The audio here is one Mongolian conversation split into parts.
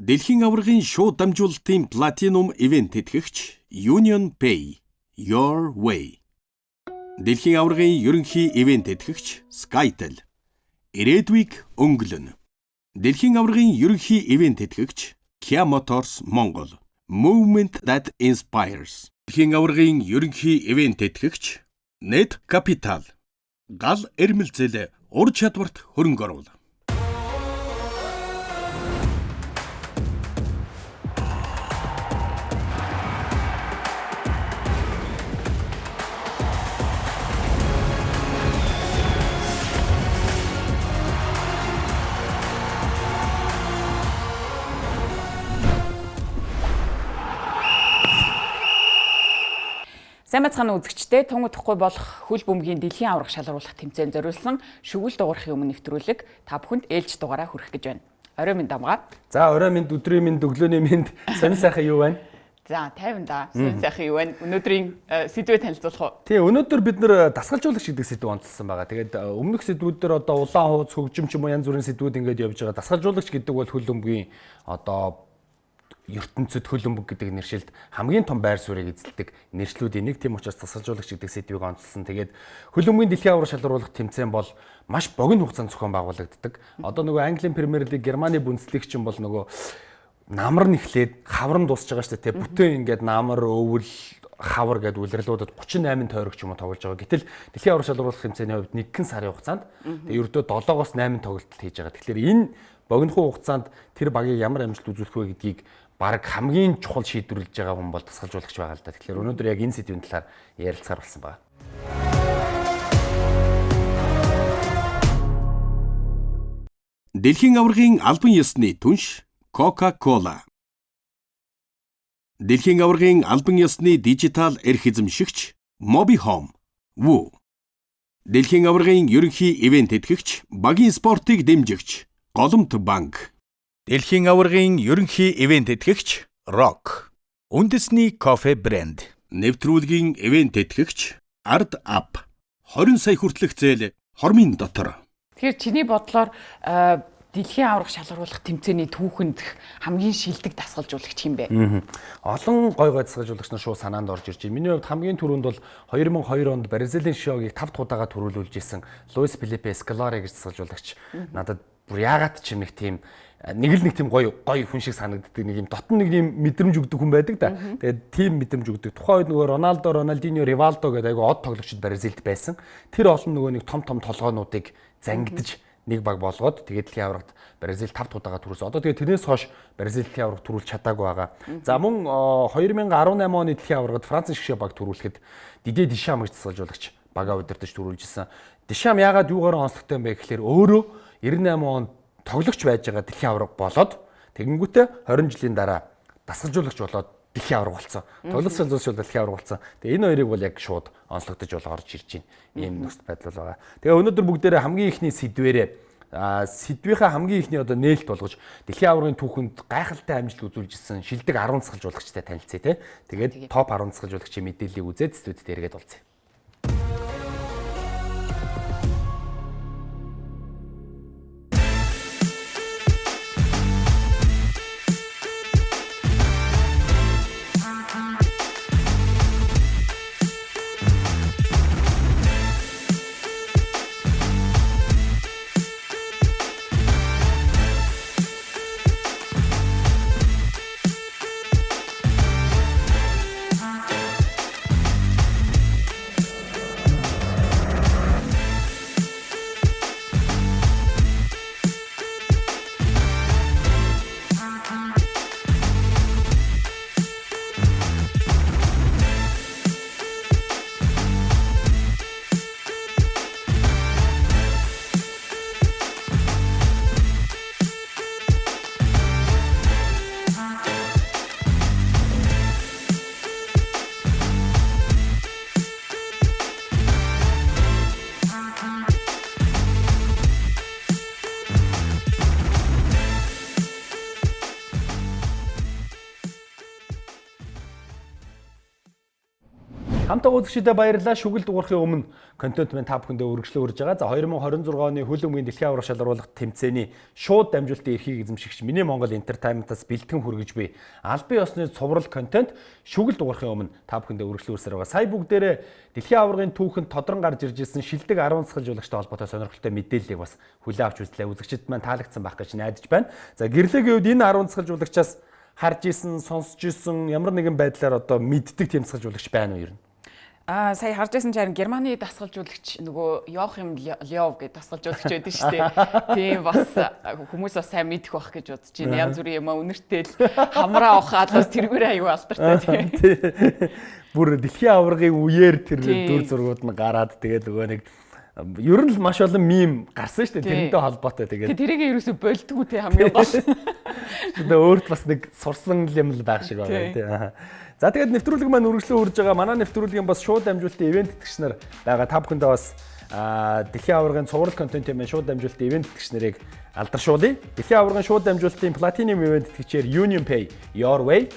Дэлхийн аваргын шууд дамжуулалтын платинум ивент тэтгэгч Union Pay Your Way. Дэлхийн аваргын ерөнхий ивент тэтгэгч Skytel. Ирээдүйг өнгөлнө. Дэлхийн аваргын ерөнхий ивент тэтгэгч Kia Motors Монгол. Movement that inspires. Дэлхийн аваргын ерөнхий ивент тэтгэгч Net Capital. Гал эрмэлзэл ур чадварт хөрөнгө оруулалт. Сайн бацхан үзэгчдээ тун удахгүй болох хөл бөмбөгийн дэлхийн аварга шалгаруулах тэмцээнд зориулсан шүгэл дугаархын өмнө нэвтрүүлэг та бүхэнд ээлж дугаараа хүргэх гэж байна. Орой минь дамгаа. За орой минь өдрийн минь өглөөний минь сонир сайхан юу байна? За 50 да. Сонир сайхан юу байна? Өнөөдрийн сэдвээ танилцуулах уу? Тий, өнөөдөр бид нэр дасгалжуулагч гэдэг сэдв онцлсан байгаа. Тэгээд өмнөх сэдвүүдээр одоо улаан хууц, хөгжим ч юм уу янз бүрийн сэдвүүд ингээд явж байгаа. Дасгалжуулагч гэдэг бол хөл бөмбөгийн одоо ертөнцид хөл бөмбөг гэдэг нэршилд хамгийн том байр суурийг эзэлдэг нэршлүүдийн нэг. Тийм учраас дасгалжуулагч гэдэг сэдвийг онцлсон. Тэгээд хөл бөмбөгийн дэлхийн аварга шалгаруулах тэмцээн бол маш богино хугацаанд зохион байгуулагддаг. Одоо нөгөө Английн Премьер Лиг, Германы Бундслиг чинь бол нөгөө намар нэхлээд хавран дуусж байгаа шүү дээ. Бүтэн ингээд намар, өвөл, хавар гэдэг улирлуудад 38 тойрогч юм уу тоглож байгаа. Гэтэл дэлхийн аварга шалгаруулах тэмцээний хувьд 1 сарын хугацаанд ердөө 7-оос 8 тоглолт хийж байгаа. Тэгэхээр энэ богинохон хугацаанд тэр багийг ямар амжилт үзүүлэх вэ гэдгийг баг хамгийн чухал шийдвэрлэж байгаа хүн бол дасгалжуулагч байгаа л да. Тэгэхээр өнөөдөр яг энэ сэдвийн талаар ярилцахаар болсон байна. Дэлхийн аваргын албан ёсны түнш Coca-Cola. Дэлхийн аваргын албан ёсны дижитал эрх эзэмшигч Mobihome. Woo. Дэлхийн аваргын ерөнхий ивент тэтгэгч багийн спортыг дэмжигч Голомт банк. Дэлхийн аваргын ерөнхий ивент тэтгэгч Rock. Үндэсний кофе брэнд. Нэвтрүүлгийн ивент тэтгэгч Ard App. 20 сая хүртэлх зээл хормын дотор. Тэгэхээр чиний бодлоор дэлхийн аварга шалгаруулах тэмцээний түүхэнд хамгийн шилдэг дасгалжуулагч юм бэ? Олон гой дасгалжуулагч нар шууд санаанд орж ирж байна. Миний хувьд хамгийн түрүүнд бол 2002 онд Бразилийн шоугийг 5 дахь удаага төрүүлүүлж исэн Луис Филиппе Скалари гэж дасгалжуулагч надад бүр яагаад ч юм нэг тийм нэг тийм гоё хүн шиг санагддаг, нэг юм дотн нэг юм мэдрэмж өгдөг хүн байдаг да. Тэгээд тийм мэдрэмж өгдөг. Тухайн үед нөгөө Роналдо, Роналдиньо, Ривалдо гэдэг айгу од тоглогчид Бразилд байсан. Тэр олон нөгөө нэг том толгоонуудыг зангидж нэг баг болгоод тэгээд дэлхийн аваргад Бразил 5 дахь удаага төрүүлсэн. Одоо тэгээд тэрнээс хойш Бразил дэлхийн аварга төрүүлж чадаагүй байгаа. За мөн 2018 оны дэлхийн аваргад Францын шгшээ баг төрүүлэхэд Дидье Дешам гэж дасгалжуулагч багаа удирдах төрүүлжсэн. Дешам яагаад юугаар онцлогтой юм бэ гэхээр өөрөө 98 онд тоглогч байж байгаа дэлхийн аварга болоод тэгэнгүүтээ 20 жилийн дараа дасгалжуулагч болоод дэлхийн аварга болсон. Тоглолт шалгаруулагч бол дэлхийн аварга болсон. Тэгээ энэ хоёрыг бол яг шууд онцлогдож бол орж ирж байна. Ийм нөхцөл байдал байгаа. Тэгээ өнөөдөр бүгдээрээ хамгийн ихний сэдвийнхаа хамгийн ихний одоо нээлт болгож дэлхийн аваргын түүхэнд гайхалтай амжилт үзүүлж ирсэн шилдэг 10 дасгалжуулагчтай танилцъя те. Тэгээд топ 10 дасгалжуулагчийн мэдээллийг үзээд студид эргээд олцъя. Хамтаа үзэгчдэд баярлалаа. Шүгэл дуурахын өмнө контент маань та бүхэндээ үргэлжлэн хүрж байгаа. За 2026 оны хөл өмгийн дэлхийн аварга шалгаруулах тэмцээний шууд дамжуулалтын эрхийг эзэмшигч Миний Монгол Entertainment-аас бэлтгэн хүргэж буй албан ёсны цуврал контент шүгэл дуурахын өмнө та бүхэндээ үргэлжлэн хүрсээр байгаа. Сая бүгдээрээ дэлхийн аваргын түүхэнд тодрон гарч ирж ирсэн шилдэг 10 цахилжуулагчтай холбоотой сонирхолтой мэдээллийг бас хүлээн авч үзлээ. Үзэгчдэд маань таалагдсан байх гэж найдаж байна. За гэрлэгийн үед энэ 10 цахилжуулагчаас харж исэн, сонсч исэн ямар нэгэн байдлаар одоо мэддэг тийм цахилжуулагч байна уу ер нь? Сая харж байсан чинь Германы дасгалжуулагч нөгөө Йохим Лёв гэдэг дасгалжуулагч байдаг шүү дээ. Тийм бас хүмүүс бас сайн мэдэх байх гэж бодож байна. Янз бүрийн юм үнэртэй л хамраа ухаад бас тэргээр аюу алдартай тийм. Бүр дэлхийн аваргын үеэр тэр дүр зургууд нь гараад тэгээд нөгөө нэг ер нь л маш олон мим гарсан шүү дээ. Тэрнтэй холбоотой тэгээд. Тэрийг ерөөсө болдгоо тий хамгийн гол. Тэгээд өөрт бас нэг сурсан юм л байх шиг байна тий. За тэгээд нэвтрүүлэг маань үргэлжлэн хүрж байгаа. Манай нэвтрүүлгийн бас шууд дамжуулалтын ивент итгэгч нар байгаа. Та бүхэндээ бас дэлхийн аваргын цуврал контентын маань шууд дамжуулалтын ивент итгэгч нарыг алдаршуулъя. Дэлхийн аваргын шууд дамжуулалтын Platinum ивент итгэгчээр UnionPay, Your Way.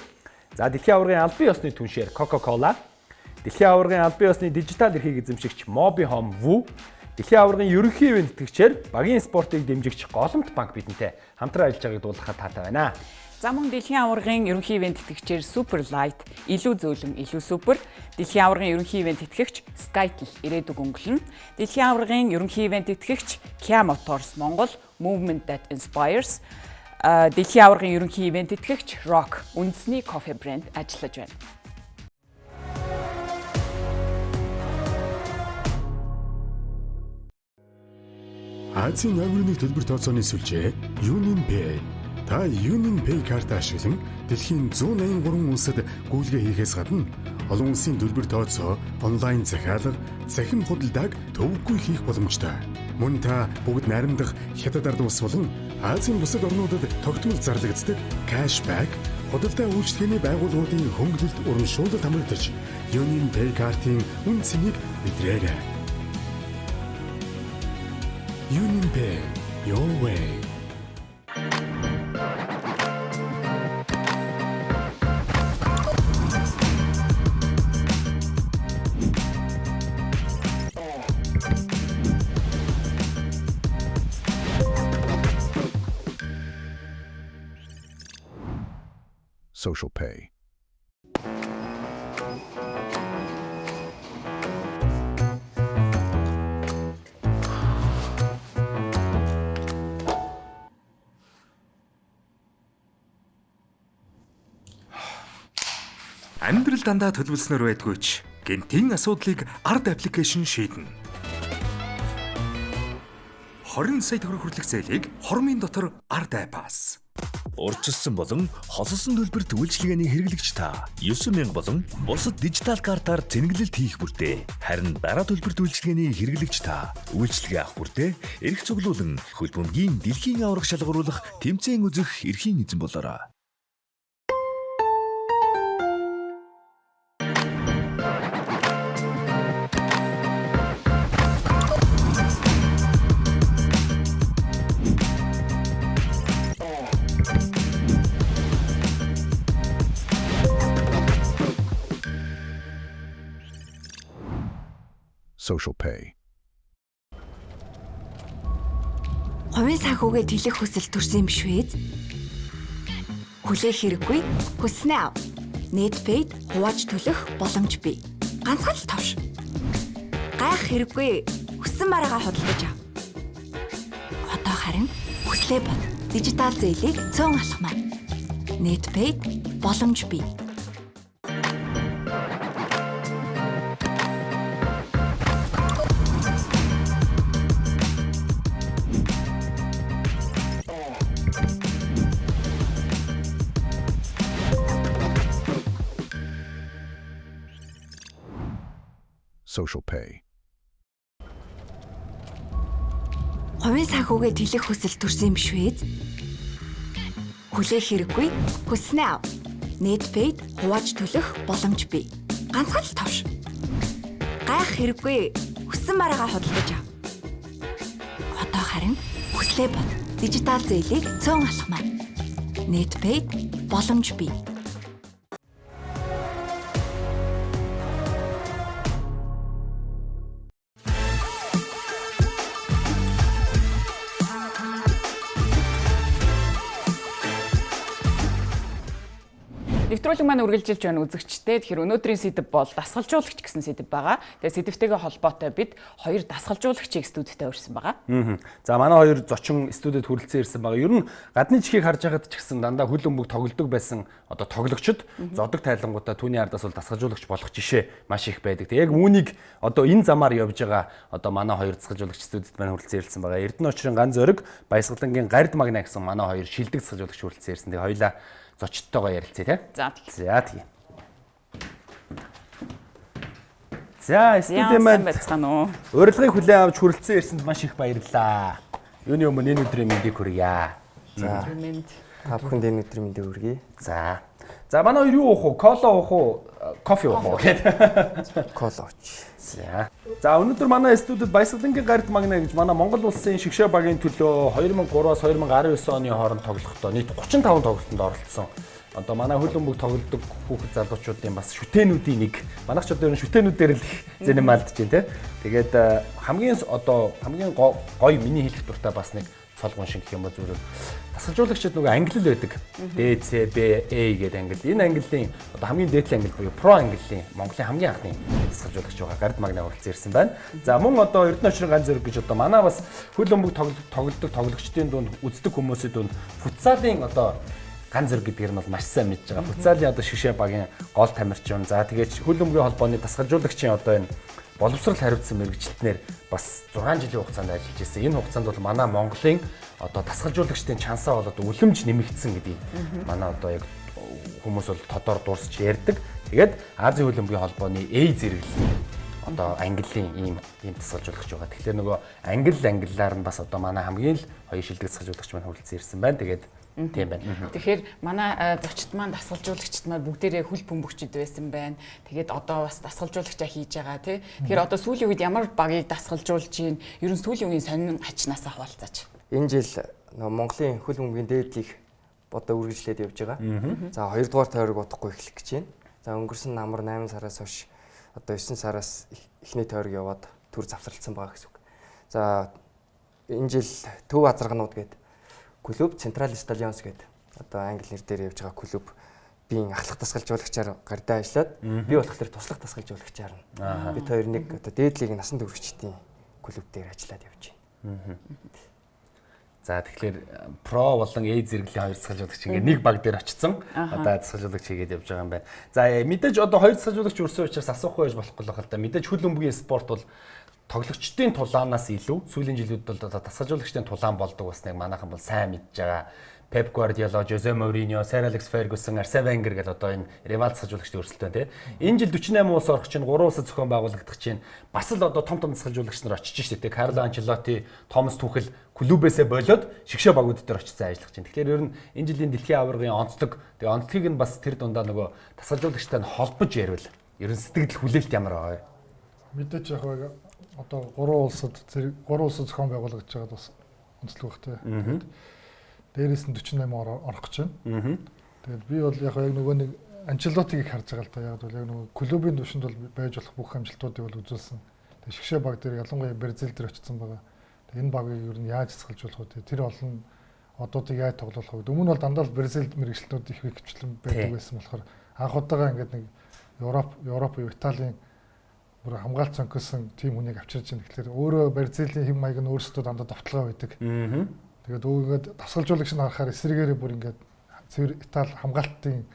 За дэлхийн аваргын албан ёсны түншээр Coca-Cola. Дэлхийн аваргын албан ёсны дижитал эрхийг эзэмшигч MobiHome Woo. Дэлхийн аваргын ерөнхий ивент итгэгчээр багийн спортыг дэмжигч Голомт банк бидэнтэй хамтран ажиллаж байгааг дуулгахад таатай байна. За мөн дэлхийн аваргын ерөнхий ивент итгэгчээр Super Light, илүү зөөлөн, илүү супер. Дэлхийн аваргын ерөнхий ивент итгэгч Skytel ирээдүг өнгөлнө. Дэлхийн аваргын ерөнхий ивент итгэгч Kia Motors Монгол Movement that Inspires. Дэлхийн аваргын ерөнхий ивент итгэгч Rock үндэсний кофе брэнд ажиллаж байна. Азийн наймрын төлбөр тооцооны сүлжээ UnionPay. Та UnionPay картаа ашиглан дэлхийн 183 улсад гүйлгээ хийхээс гадна олон улсын төлбөр тооцоо, онлайн захиалга, цахим худалдааг төвөггүй хийх боломжтой. Мөн та бүгд найрамдах хятад ард улс болон Азийн бусад орнуудад тогтмол зарлагддаг кэшбэк, худалдаа үйлчлэгээний байгууллагуудын хөнгөлөлт урамшуулалт хамрагдаж UnionPay картын үн цэнийг мэдрээрэй. UnionPay, your way. Social Pay. Амьдрал дандаа төлөвлөснөр байдгүй ч гэнтийн асуудлыг ард аппликейшн шийднэ. 20 сая төгрөг хүртэлх зээлийг хормын дотор ард аппаас. Урьдчилсан болон хосолсон төлбөрт үйлчилгээний хэрэглэгч та 9000 болон бусад дижитал картаар зэнгэлэлт хийх бүртээ. Харин дараа төлбөрт үйлчилгээний хэрэглэгч та үйлчилгээ авах бүртээ эрх цуглуулан хөл бөмбөгийн дэлхийн аварга шалгаруулах тэмцээн үзэх эрхийн эзэн болоорой. Social Pay. Хувийн санхүүгээ тэлэх хүсэл төрсөн юм биш үү? Хүлээх хэрэггүй, хүснээ ав. Netpay хувааж төлөх боломж бий. Ганцхан л товш. Гайх хэрэггүй, хүссэн мараагаа худалдаж ав. Одоо харин хүслээ бод. Дижитал зээлийг цөөн алхмаа. Netpay боломж бий. Social Pay. Хувийн санхүүгээ тэлэх хүсэл төрсөн юм биш үү? Хүлээх хэрэггүй, хүснээ ав. Netpay хувааж төлөх боломж бий. Ганцхан л товш. Гайх хэрэггүй, хүссэн мараагаа худалдаж ав. Одоо харин хүслээ бод. Дижитал зээлийг цөөн алхмаа. Netpay боломж бий. Нэвтрүүлэг маань үргэлжилж байна үзэгчтэй. Тэгэхээр өнөөдрийн сэдэв бол дасгалжуулагч гэсэн сэдэв байгаа. Тэгээ сэдэвтэйгээ холбоотой бид хоёр дасгалжуулагчийг студидтэй урьсан байгаа. За манай хоёр зочин студид хүрэлцэн ирсэн байгаа. Ер нь гадны чихийг харж байгаад ч гэсэн дандаа хөл бөмбөг тоглодог байсан одоо тоглогчид зодог тайлангуудаа түүний ардаас бол дасгалжуулагч болох жишээ маш их байдаг. Тэгээ яг үүнийг одоо энэ замаар явж байгаа одоо манай хоёр дасгалжуулагч студид маань хүрэлцэн ирсэн байгаа. Эрдэнэ очрын Ган Зориг, Баясгалангийн Гард Магна гэсэн манай хоёр шилдэг дасгалжуулагч хүрэлцэн ирсэн. Тэгээ хоёлаа зочдтойгоо ярилцъя тий. За тэгье. За студид маань байцгаана уу. Урилгыг хүлээн авч хүрэлцэн ирсэнд маш их баярлалаа. Юуны өмнө энэ өдрийн мэндийг хүргье. За. Та бүхэнд энэ өдрийн мэндийг хүргэе. За. За манай хоёр юу уух вэ? Кола уух уу? Кофе уух уу гэдэг. Кола ууч. За. За өнөөдөр манай студид Баясгалангийн Гард Магна гэж манай Монгол улсын шигшээ багийн төлөө 2003-аас 2019 оны хооронд тоглохдоо нийт 35 тоглолтод оролцсон. Одоо манай хөл бөмбөг тоглодог хүүхэд залуучуудын бас шүтээнүүдийн нэг. Манайх ч одоо ер нь шүтээнүүдээр л зэнэм алдж байна те. Тэгээд хамгийн гоё миний хэлэх дуртай бас нэг цолгон шиг гэх юм бол зүгээр дасгалжуулагчид нөгөө англи байдаг. D, C, B, A гэдэг англи. Энэ английн одоо хамгийн дээдлийн англи буюу про английн Монголын хамгийн анхны дасгалжуулагч байгаа Гард Магна уралцсан ирсэн байна. За мөн одоо Эрдэнэ очрын Ган Зориг гэж одоо манай бас хөл бөмбөг тоглодог тоглогчдын дунд үздэг хүмүүсийн дунд футсалын одоо Ган Зориг гэдгээр нь бол маш сайн мэдж байгаа. Футсалын одоо шигшээ багийн гол тамирчин. За тэгээд хөл бөмбөгийн холбооны дасгалжуулагчийн одоо энэ боловсрал хариуцсан мэргэжилтнэр бас 6 жилийн хугацаанд ажиллаж ирсэн. Энэ хугацаанд бол манай Монголын одоо дасгалжуулагчдын чансаа бол одоо үлэмж нэмэгдсэн гэдгийг манай одоо яг хүмүүс бол тодор дуусч ярьдаг. Тэгээд Азийн хөл бөмбөгийн холбооны A зэрэглэлийн одоо английн ийм дасгалжуулагч байгаа. Тэгэхээр нөгөө англиар нь бас одоо манай хамгийн л хоёр шилдэг дасгалжуулагч маань хүрэлцэн ирсэн байна. Тэгээд тийм байна. Тэгэхээр манай зочд маань дасгалжуулагчд маань бүгдээрээ хөл бөмбөгчд байсан байна. Тэгээд одоо бас дасгалжуулагчаа хийж байгаа тий. Тэгэхээр одоо сүүлийн үед ямар багийг дасгалжуулж гин? Ер нь сүүлийн үеийн сонин ачнаасаа хуваалцаач. Энэ жил Монголын хөл бөмбөгийн дээдлийг одоо үргэлжлээд явж байгаа. За 2 дугаар тойрог удахгүй эхлэх гэж байна. За өнгөрсөн намар 8 сараас хойш одоо 9 сараас эхний тойрог яваад төр завсралцсан байгаа гэсэн үг. За энэ жил Төв Азарганууд гэдэг клуб Централ Сталионс гэдэг одоо англи нэр дээр явж байгаа клуб биеийн ахлах дасгалжуулагчаар гардаа ажиллаад би болохоор туслах дасгалжуулагчаар бид хоёр нэг одоо дээдлийг насан туршидтын клуб дээр ажиллаад явж байна. За тэгэхээр про болон A зэрэглэлийн хоёр дасгалжуулагч ингээд нэг баг дээр очсон. Одоо дасгалжуулагч хийгээд явж байгаа юм байна. За мэдээж одоо хоёр дасгалжуулагч өрсөн учраас асуухгүй байж болохгүй л хэл та. Мэдээж хөл бөмбөгийн спорт бол тоглогчдын тулаанаас илүү сүүлийн жилүүд бол дасгалжуулагчдын тулаан болдог басныг манайхан бол сайн мэдж байгаа. Pep Guardiola, Jose Mourinho, Sir Alex Ferguson, Arsene Wenger гэл одоо энэ ревал дасгалжуулагчдын өрсөлдөөн тий. Энэ жил 48 улс орох чинь 3 улсад зохион байгуулагдах чинь бас л одоо том дасгалжуулагч нар очиж штэ тий. Carlo Ancelotti, Thomas Tuchel клубээсээ болоод шигшээ багууд дээр очиж ажиллах чинь. Тэгэхээр ер нь энэ жилийн дэлхийн аваргын онцлог тэгээ онцлогийг нь бас тэр дундаа нөгөө дасгалжуулагчтай нь холбож ярил. Ер нь сэтгэл хүлээлт ямар байгаа вэ? Мэдээж яг одоо 3 улсад зохион байгуулагдаж байгаад бас онцлог багтай. Дээрээс нь 48 орох гэж байна. Тэгээд би бол яг нөгөө нэг Анчелотиг харж байгаа л да. Яг бол яг нөгөө клубын түвшинд бол байж болох бүх амжилтуудыг бол үзүүлсэн. Тэгээд шигшээ баг дээр ялангуяа Бразил дээр очсон байгаа. Тэгээд энэ багыг ер нь яаж засгалжуулах вэ? Тэр олон одуудыг яаж тоглох вэ? Өмнө нь бол дандаа л Бразил мэргэжилтүүд их хвчлэн байдаг байсан болохоор анх удаага ингээд нэг Европ, Италийн бүр хамгаалт цонхсон тим хүнийг авчирж байна. Тэгэхээр өөрөө Бразилийн хэм маяг нь өөрсдөө дандаа довтлогоо байдаг. Тэгээд өөгээд дасгалжуулагч нь харахаар эсрэгээрээ бүр ингээд цэвэр Итали хамгаалтын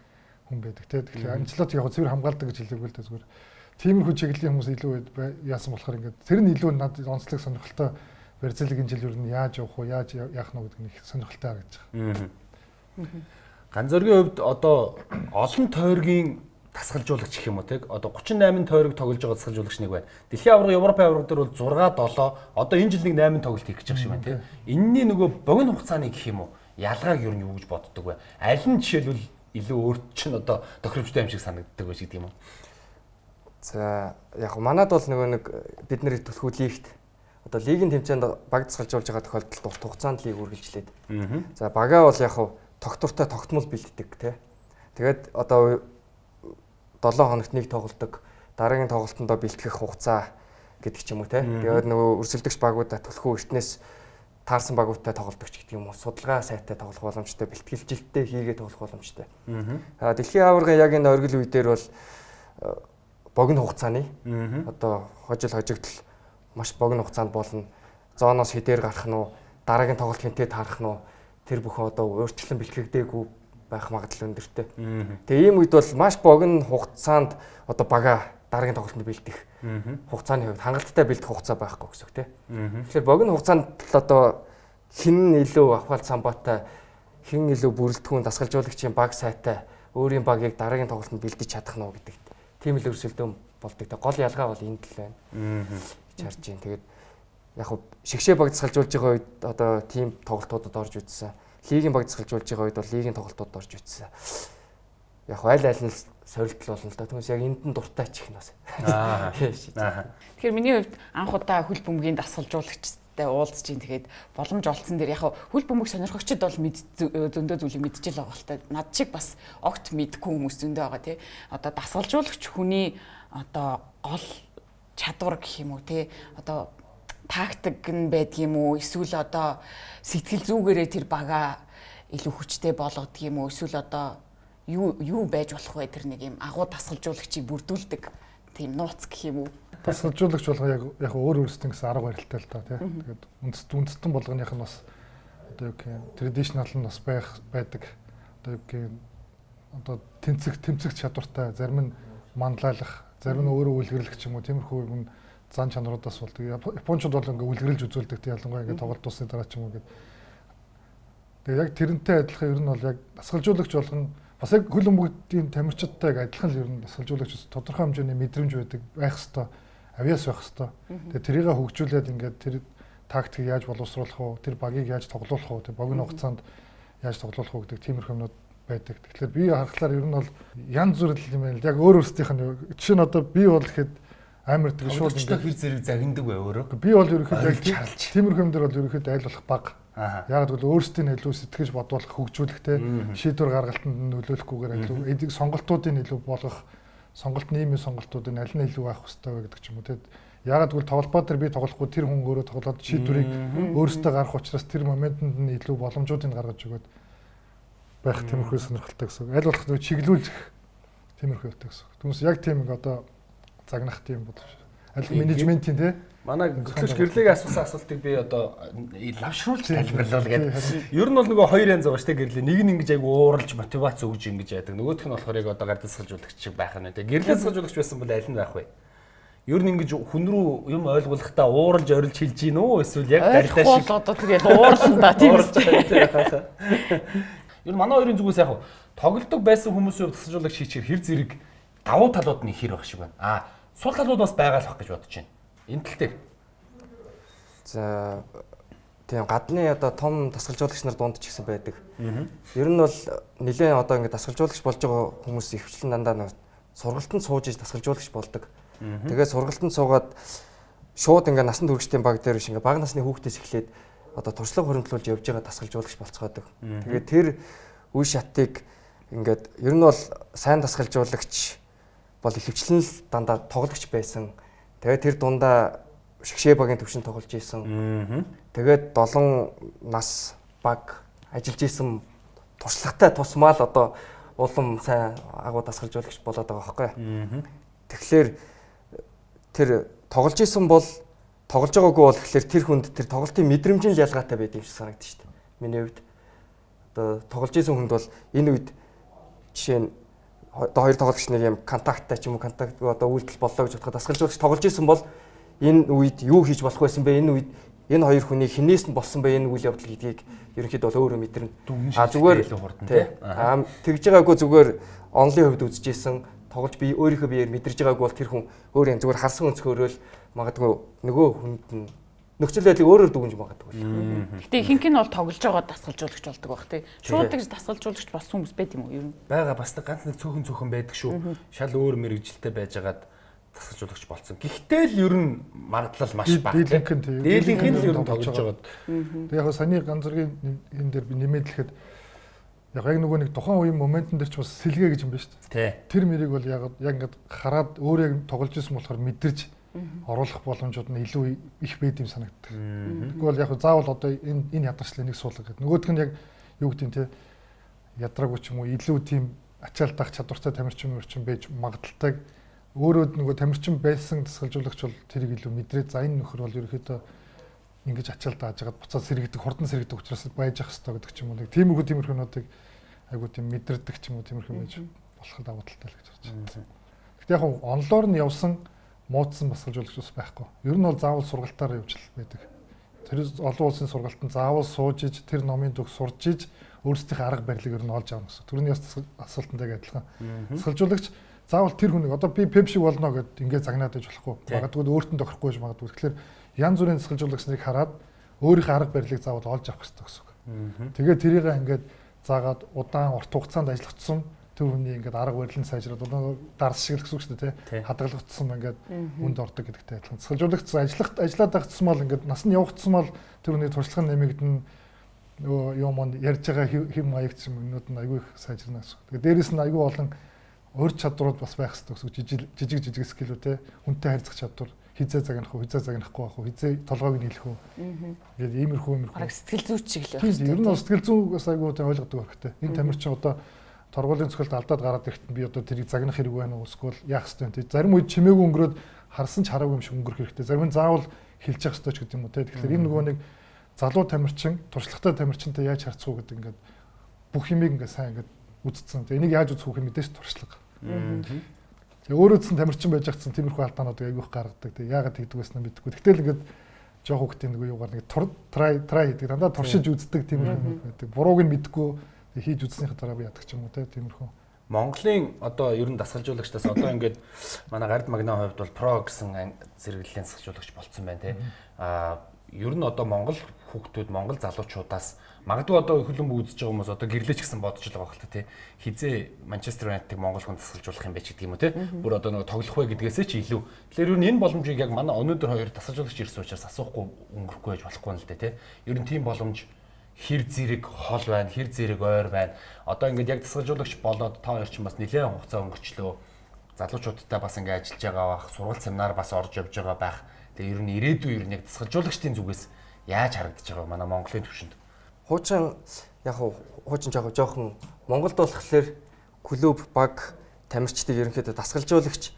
хүн байдаг. Тэгэхээр Анчелоти яг цэвэр хамгаалдаг гэж хэлээгүй л дээ зүгээр. Тиймэрхүү чиглэлийн хүмүүс илүү яасан болохоор ингээд тэр нь илүү надад онцлог сонирхолтой Бразилийг энэ жил ер нь яаж явах вэ? Яаж яах нь гэдэг нь их сонирхолтой харагдаж байгаа. Ган Зоригийн хувьд одоо олон тойргийн дасгалжуулагч гэх юм уу тийм одоо 38 тойрог тоглож байгаа дасгалжуулагч нэг байна. Дэлхийн аварга Европын аварга дээр бол 6 7 одоо энэ жил нэг 8 тоглолт хийх гэж байгаа шиг байна тийм. Энэний нөгөө богино хугацааны гэх юм уу ялгааг юу гэж боддог вэ? Аль нь жишээлбэл илүү өөрт чинь одоо тохиромжтой юм шиг санагддаг байж гэдэг юм уу? За яг манад бол нөгөө нэг бид нэр төлхөө лигт одоо лигийн тэмцээнд баг дасгалжуулж байгаа тохиолдолд урт хугацаанд лиг үргэлжлээд. За багаа бол яг тогтвортой тогтмол бэлддэг тийм. Тэгээд одоо 7 хоногт нэг тоглолдог. Дараагийн тоглолтондоо бэлтгэх хугацаа гэдэг ч юм уу те. Тэгээд нөгөө өрсөлдөгч багуудаа төлхөө эртнээс таарсан багуудтай тоглодогч гэдэг юм уу, судалгаа сайтай тоглох боломжтой, бэлтгэлжилттэй хийгээ тоглох боломжтой. Дэлхийн аваргын яг энэ оргил үе дээр бол богино хугацааны одоо хожигдол маш богино хугацаанд болно. Зооноос хэдээр гарах нь уу, дараагийн тоглолт хинтээ таарах нь уу, тэр бүхэн одоо өөрчлөн бэлтгэгдээгүй байх магадлал өндөртэй. Тэгээ ийм үед бол маш богино хугацаанд одоо бага дараагийн тоглолтод бэлдэх хугацааны хувьд хангалттай бэлдэх хугацаа байхгүй гэсэн үг тийм. Тэгэхээр богино хугацаанд одоо хэн илүү авахал самбаатай, хэн илүү бүрэлдэхүүн дасгалжуулагчийн баг сайтай өөрийн багийг дараагийн тоглолтод бэлдэж чадах нь уу гэдэг тийм л өрсөлдөөн болдог. Гол ялгаа бол энд л байна гэж харж байна. Тэгээд яг хөө шигшээ баг дасгалжуулж байгаа үед одоо тийм тоглолтуудад орж үзсэн. Лигийн баг дасгалжуулж байгаа үед бол лигийн тоглолтуудад орж үзсэн. Яг аль нь сорилтол болно л да. Түүнээс яг энд нь дуртай ч их нь бас. Тэгэхээр миний хувьд анх удаа хөл бөмбөгийн дасгалжуулагчтай уулзж ин тэгээд боломж олцсон дээр яг хөл бөмбөг сонирхогчд бол зөндөө зүйлийг мэдчихэл байгаа л та. Над шиг бас огт мэдгүй хүмүүс зөндөө байгаа тий. Одоо дасгалжуулагч хүний одоо гол чадвар гэх юм уу тий. Одоо тактик нь байдаг юм уу? Эсвэл одоо сэтгэл зүгээрээ тэр бага илүү хүчтэй болгодог юм уу? Эсвэл одоо юу байж болох вэ тэр нэг юм агуу дасгалжуулагчийг бүрдүүлдэг тийм нууц гэх юм уу? Дасгалжуулагч болгоо яг өөр өөрсдөө гэсэн арга барилтай л та тийм. Тэгээд үндэстэн болгоных нь бас одоо юу гэх юм традишнл нь бас байдаг. Одоо юу гэх юм одоо тэмцэх чадвартай, зарим нь манлайлах, зарим нь өөрөө үлгэрлэх ч юм уу тиймэрхүү юм зан чанаруудаас болдог. Японочууд бол ингээ үлгэрлж үзүүлдэг тийм ялангуяа ингээ тоглолт дуусны дараа ч юм уу гэдэг. Тэгээд яг тэрнтэй адилхан ер нь бол яг дасгалжуулагч болгоно бас яг хөл бөмбөгийн тамирчидтай адилхан л ер нь дасгалжуулагч тодорхой хэмжээний мэдрэмж байх хэвээр, авьяас байх хэвээр. Тэгээд тэрийг хөгжүүлээд ингээд тэр тактикийг яаж боловсруулах вэ? Тэр багийг яаж тоглуулах вэ? Тэр богино хугацаанд яаж тоглуулах вэ гэдэг тиймэрхүү юмнууд байдаг. Тэгэхээр би харахаар ер нь бол янз бүр юм байна л. Яг өөр өөрсдийнх нь жишээ нь одоо би бол гэхэд амар тэг шууд ингээд хэр зэрэг загиндаг бай өөрөө. Би бол ерөнхийдөө тиймэрхүү юм дээр бол ерөнхийдөө айл болох баг. Яг л өөрсдийн илүү сэтгэж бодуулах, хөгжүүлэх те шийдвэр гаргалтанд нөлөөлөхгүйгээр илүү сонголтуудын илүү болгох, сонголтын ийм сонголтуудын аль нь илүү байх хэрэгтэй вэ гэдэг ч юм уу те. Яг л тоглолтоо дээр би тоглохгүй тэр хүн өөрөө тоглоод шийдвэрийг өөрөөсөө гаргах учраас тэр моментод нь илүү боломжуудыг гаргаж өгöd байх тиймэрхүү сонирхолтой гэсэн. Аль болох чиглүүлэх тиймэрхүү явдаг гэсэн. Түүнээс яг тийм одоо загнах тийм бодож. Аль менежментийн те манай хөтлөгч гэрлэгийн асуусан асуултыг би одоо лавшруулж тайлбарлал гэдэг. Ер нь бол нөгөө хоёр янз байгаа шүү дээ гэрлээ. Нэг нь ингэж айгу ууралж мотивац өгж ингэж яадаг. Нөгөөх нь болохоор яг одоо гардас сэлжуулагч шиг байх нь те. Гэрлээ сэлжуулагч байсан бол аль нь байх вэ? Ер нь ингэж хүн рүү юм ойлгуулахдаа ууралж орилж хэлж гин үү? Эсвэл яг гардас шиг одоо тэгээд уурсан да тийм үү? Ер нь манай хоёрын зүгээс яг тоглолдог байсан хүмүүсийн хувьд сэлжуулагч хийчихэр хэр зэрэг давуу талууд нь хэр байх шиг байна. Сул талууд бас байгаа л бах гэж бодож байна. Энэ тал дээр. За тийм гадны одоо том дасгалжуулагч нар дунд ч гэсэн байдаг. Ер нь бол нэлээд одоо ингэ дасгалжуулагч болж байгаа хүмүүс ихвчлэн дандаа сургалтанд сууж иж дасгалжуулагч болдог. Тэгээд сургалтанд суугаад шууд ингэ насан туршидтын баг дээр биш ингэ бага насны хүүхдээс эхлээд одоо туршлага хөрөмтлүүлж явж байгаа дасгалжуулагч болцгоодог. Тэгээд тэр үе шатыг ингээд ер нь бол сайн дасгалжуулагч бол ихвчлэн л дандаа тоглогч байсан. Тэгээд тэр дундаа шигшээ багийн төвшин тоглож исэн. Тэгээд 7 нас баг ажиллаж исэн туршлагатай тусмаа л одоо улам сайн агуу дасгалжуулагч болоод байгаа байхгүй. Тэгэхээр тэр тоглож исэн бол тоглож байгаагүй бол тэгэхээр тэр хүнд тэр тоглолтын мэдрэмж нь ялгаатай байд юм шиг санагдаж шүү дээ. Миний хувьд одоо тоглож исэн хүнд бол энэ үед жишээ нь одоо хоёр тоглогч нэг юм контакттай ч юм уу контакт одоо үйлдэл боллоо гэж бодоход дасгалжуулагч тоглож исэн бол энэ үед юу хийж болох байсан бэ? Энэ үед энэ хоёр хүний хинээс нь болсон бэ энэ үйл явдал гэдгийг ерөнхийдөө бол өөрөө мэдэрнэ. Зүгээр тэгж байгаагүй зүгээр онлын хувьд үзэж исэн тоглож би өөрийнхөө биеэр мэдэрж байгаагүй бол тэр хүн өөрөө зүгээр харсан өнцгөөрөөл магадгүй нөгөө хүнд нь нөхцөл байдлыг өөрөөр дүгнж магадгүй. Гэтэ ихэнх нь бол тоглож байгаа дасгалжуулагч болдог баг тий. Шууд тэгж дасгалжуулагч болсон хүмүүс байд юм уу ер нь? Бага бас ганц нэг цөөхөн байдаг шүү. Шал өөр мэрэгжилтэй байжгаад дасгалжуулагч болсон. Гэхдээ л ер нь магадлал маш бага. Дээлийнх нь л ер нь тоглож байгаад. Тэг яг саяны ганцэргийн энэ дээр би нэмэдлэхэд яг нөгөө нэг тухайн үеийн моментн дээр ч бас сэлгээ гэж юм байна шүү дээ. Тэр мэрийг бол яг ингээд хараад өөрөө яг тоглож исэн болохоор мэдэрч оруулах боломжууд нь илүү их байд юм санагддаг. Тэгвэл яг заавал одоо энэ ядарчлалыг нэг суулгах гэдэг. Нөгөөх нь яг юу гэдэг нь те ядраагүй ч юм уу илүү тийм ачаалтах чадвартай тамирчин байж магадaltaйг өөрөө нөгөө тамирчин байсан дасгалжуулагч бол тэрийг илүү мэдрээд за энэ нөхөр бол ерөөхдөө ингэж ачаал дааж хагаад буцаад сэргийдэг хурдан сэргийдэг учраас байж ах хэрэгтэй гэдэг ч юм уу нэг тиймэрхүүнүүдийг айгуу тийм мэдэрдэг ч юм уу тиймэрхүү байж болох давуу талтай л гэж бодож байна. Гэхдээ яг онлоор нь явсан муудсан дасгалжуулагч ус байхгүй. Ер нь бол заавал сургалтаар явж л байдаг. Тэр олон улсын сургалтанд заавал сууж иж тэр номын дүг сурж иж өөрсдийнхээ арга барилыг ер нь олж авах гэсэн. Түрүүний асуултантай адилхан. Дасгалжуулагч заавал тэр хүнийг одоо би пеп шиг болно гэд ингээд загнаад байж болохгүй. Магадгүй өөртөө тохирохгүй байж магадгүй. Тэгэхээр янз бүрийн дасгалжуулагчныг хараад өөрийнхөө арга барилыг заавал олж авах хэрэгтэй гэсэн үг. Тэгээд тэрийг ингээд заагаад удаан урт хугацаанд ажиллагдсан тэр хүний ингээд арга барил нь сайжраад одоо дарс шиг л гэсэн үг шүү дээ тий. Хадгалагдсан ингээд үнд ордог гэдэгтэй адилхан. Дасгалжуулагч ажиллаад байх тусмаа л ингээд нас нь явах тусмаа л тэр хүний туршлага нэмэгдэн юм ярьж байгаа хэм маяг ч юм өнөд нь айгүй их сайжирна гэсэн. Тэгээд дээрэс нь айгүй олон өөр чадварууд бас байх хэрэгтэй гэсэн жижиг скиллүүд те хүнтэй харьцах чадвар хизээ загнах уу хизээ загнахгүй байх уу хизээ толгойг нь хэлэх үү ингээд иймэрхүү сэтгэл зүйч шиг л байх. Тийм ер нь сэтгэл зүйгээс айгүй те ойлгодог хэрэгтэй. Энэ тамирчин одоо торгуулийн цогцолд алдаад гараад ирэхэд би одоо тэрийг загнах хэрэг байна уу эсвэл яах ёстой вэ? Зарим үед чимээгүй өнгөрөөд харсан ч хараагүй юм шиг өнгөрөх хэрэгтэй. Зарим нь заавал хэлж явах ёстой ч гэдэг юм уу те. Тэгэхээр энэ нөгөө нэг залуу тамирчин туршлагатай тамирчинтай яаж харьцах уу гэдэг ингээд бүх юмыг ингээд сайн ингээд үзсэн. Тэгээ энийг яаж үзэх вэ мэдээж туршлага. Тэгээ өөрөөдсөн тамирчин байж гацсан тиймэрхүү алдаануудыг айгүйх гаргадаг. Тэгээ яагаад тэгдэг байснаа мэдэхгүй. Тэгтэл ингээд жоох хүүхдийн нэг юугаар нэг try гэдэг дандаа туршиж үздэг тиймэрхүү байдаг. Бурууг нь мэдэхгүй хийж үзснийхээ дараа би яадаг ч юм уу те тиймэрхүү. Монголын одоо ер нь дасгалжуулагчдаас одоо ингээд манай гард магнаа хувьд бол про гэсэн зэрэглэлийн дасгалжуулагч болцсон байна те. Ер нь одоо Монгол хүүхдүүд Монгол залуучуудаас магадгүй одоо хөлбөмбө үзэж байгаа хүмүүс одоо гэрлээч гэсэн бодож л байгаа хэл тэ хизээ Манчестер Юнайтедыг Монгол хүн дасгалжуулах юм байж гэдэг юм уу те бүр одоо нөгөө тоглох вэ гэдгээсээ ч илүү. Тэгэхээр ер нь энэ боломжийг яг манай өнөөдөр хоёр дасгалжуулагч ирсэн учраас асуухгүй өнгөрөхгүй байж болохгүй юм л дээ те. Ер нь тийм боломж хэр зэрэг хол байна, хэр зэрэг ойр байна. Одоо ингээд яг дасгалжуулагч болоод та хоёр ч бас нэлээд хугацаа өнгөрчлөө. Залуучуудтай бас ингээд ажиллаж байгаа бах, сургалт семинар бас орж явж байгаа байх. Тэгээ ер нь ирээдүйн ер нь яг дасгалжуулагчдын зүгээс яаж харагдаж байгаа манай Монголын төвшөнд? Хуучин яг хуучин жоохон Монголд болохоор клуб баг тамирчдыг ерөнхийдөө дасгалжуулагч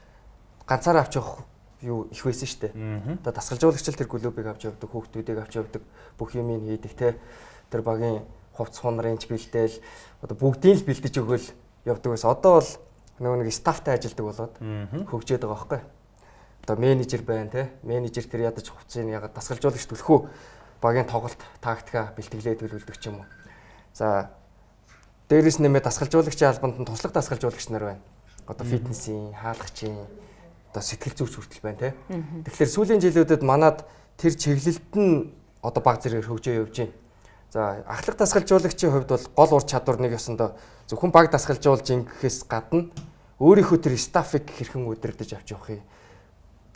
ганцаараа авч явах юу их байсан шүү дээ. Одоо дасгалжуулагч л тэр клубыг авч явдаг, хүүхдүүдийг авч явдаг, бүх юмыг хийдэг те. Тэр багийн хувцс хонрын ч бэлдээл одоо бүгдийг л бэлдэж өгөөл явдаг байсан. Одоо бол нөгөө нэг стафтай ажилдаг болоод хөгжөөд байгаа байхгүй. Одоо менежер байна те. Менежер тэр ядаж хувцсыг ягаад дасгалжуулагч төлөхөө багийн тоглолт тактика бэлтгэлээ төлөвлөдөг ч юм уу. За дээрээс нэмээд дасгалжуулагчийн албанд нь туслах дасгалжуулагч нар байна. Одоо фитнесийн, хаалгачийн, одоо сэтгэл зүйч хүртэл байна те. Тэгэхээр сүүлийн жилүүдэд манад тэр чиглэлд нь одоо баг зэрэг хөгжөө явж байна. За ахлах дасгалжуулагчийн хувьд бол гол ур чадвар нэг ёсондоо зөвхөн баг дасгалжуулж ингэхээс гадна өөрийнхөө тэр стафыг хэрхэн удирдах авч явах юм.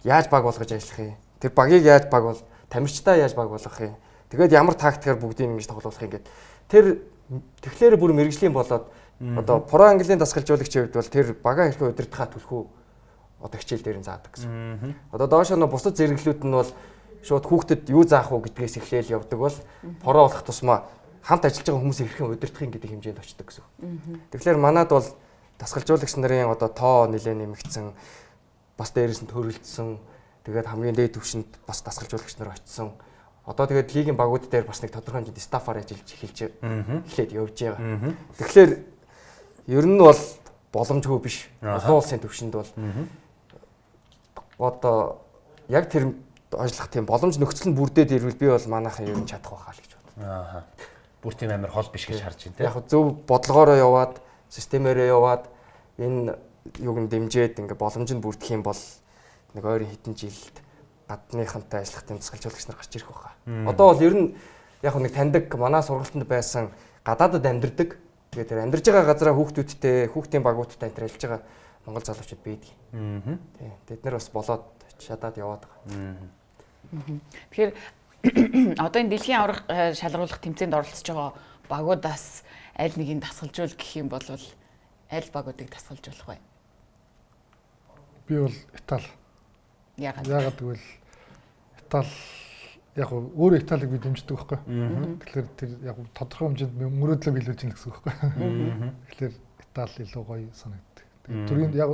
Яаж баг болгож ажиллах юм. Тэр багийг яаж баг бол тамирчтай яаж баг болгох юм. Тэгээд ямар тактикаар бүгдийг ингэж тоглуулах юм гээд тэр тэгэхээр бүр мэрэгжлийн болоод одоо про английн дасгалжуулагчийн хувьд бол тэр багаа хэрхэн удирдахаа төлхөө одоо хичээл дээр нь заадаг гэсэн. Одоо доошоо нь бусад зэрэглүүд нь бол шууд хүүхдэд юу заах уу гэдгээс эхлээл явдаг бол про болох тусмаа хамт ажиллаж байгаа хүмүүсийг хэрхэн удирдах юм гэдэг хэмжээнд очдог гэсэн. Тэгэхээр манад бол дасгалжуулагч нарын одоо тоо нэлээд нэмэгдсэн бас дээрээс нь төрөлдсөн. Тэгээд хамгийн дээд түвшинд бас дасгалжуулагч нар очсон. Одоо тэгээд лигийн багууд дээр бас нэг тодорхой хэмжээнд стафаар ажиллаж эхлээд явж байгаа. Тэгэхээр ер нь бол боломжгүй биш. Олон улсын түвшинд бол одоо яг тэр ажиллах тийм боломж нөхцөл нь бүрдээд ирвэл би бол манайхан ер нь чадах байхаа л гэж боддог. Бүр тийм амар хол биш гэж харж байна тийм. Яг зөв бодлогоороо яваад, системээрээ яваад энэ юуг нь дэмжиж ингээ боломж нь бүрдэх юм бол нэг ойрын хэдэн жилд гадныхантай ажиллах тийм дасгалжуулагч нар гарч ирэх байхаа. Одоо бол ер нь яг нэг таньдаг манай сургалтанд байсан гадаадад амьдардаг. Тэгээд тэр амьдарж байгаа газараа хүүхдүүдтэй, хүүхдийн багуудтай энэ ажиллаж байгаа монгол залуучууд байдаг. Тийм. Тэд нар бас болоод шатаад яваад байгаа. Тэгэхээр одоо энэ дэлхийн аврах шалгаруулах тэмцээнд оролцож байгаа багуудаас аль нэгийг дасгалжуул гэх юм бол аль багуудыг дасгалжуулах вэ? Би бол Итали. Яагаад гэвэл Итали яг өөрөө Италиг би дэмждэг байхгүй. Тэгэхээр тэр яг тодорхой хэмжээнд мөрөөдлөө биелүүлж ийн гэсэн үг байхгүй. Тэгэхээр Итали илүү гоё санагддаг. Төрийн яг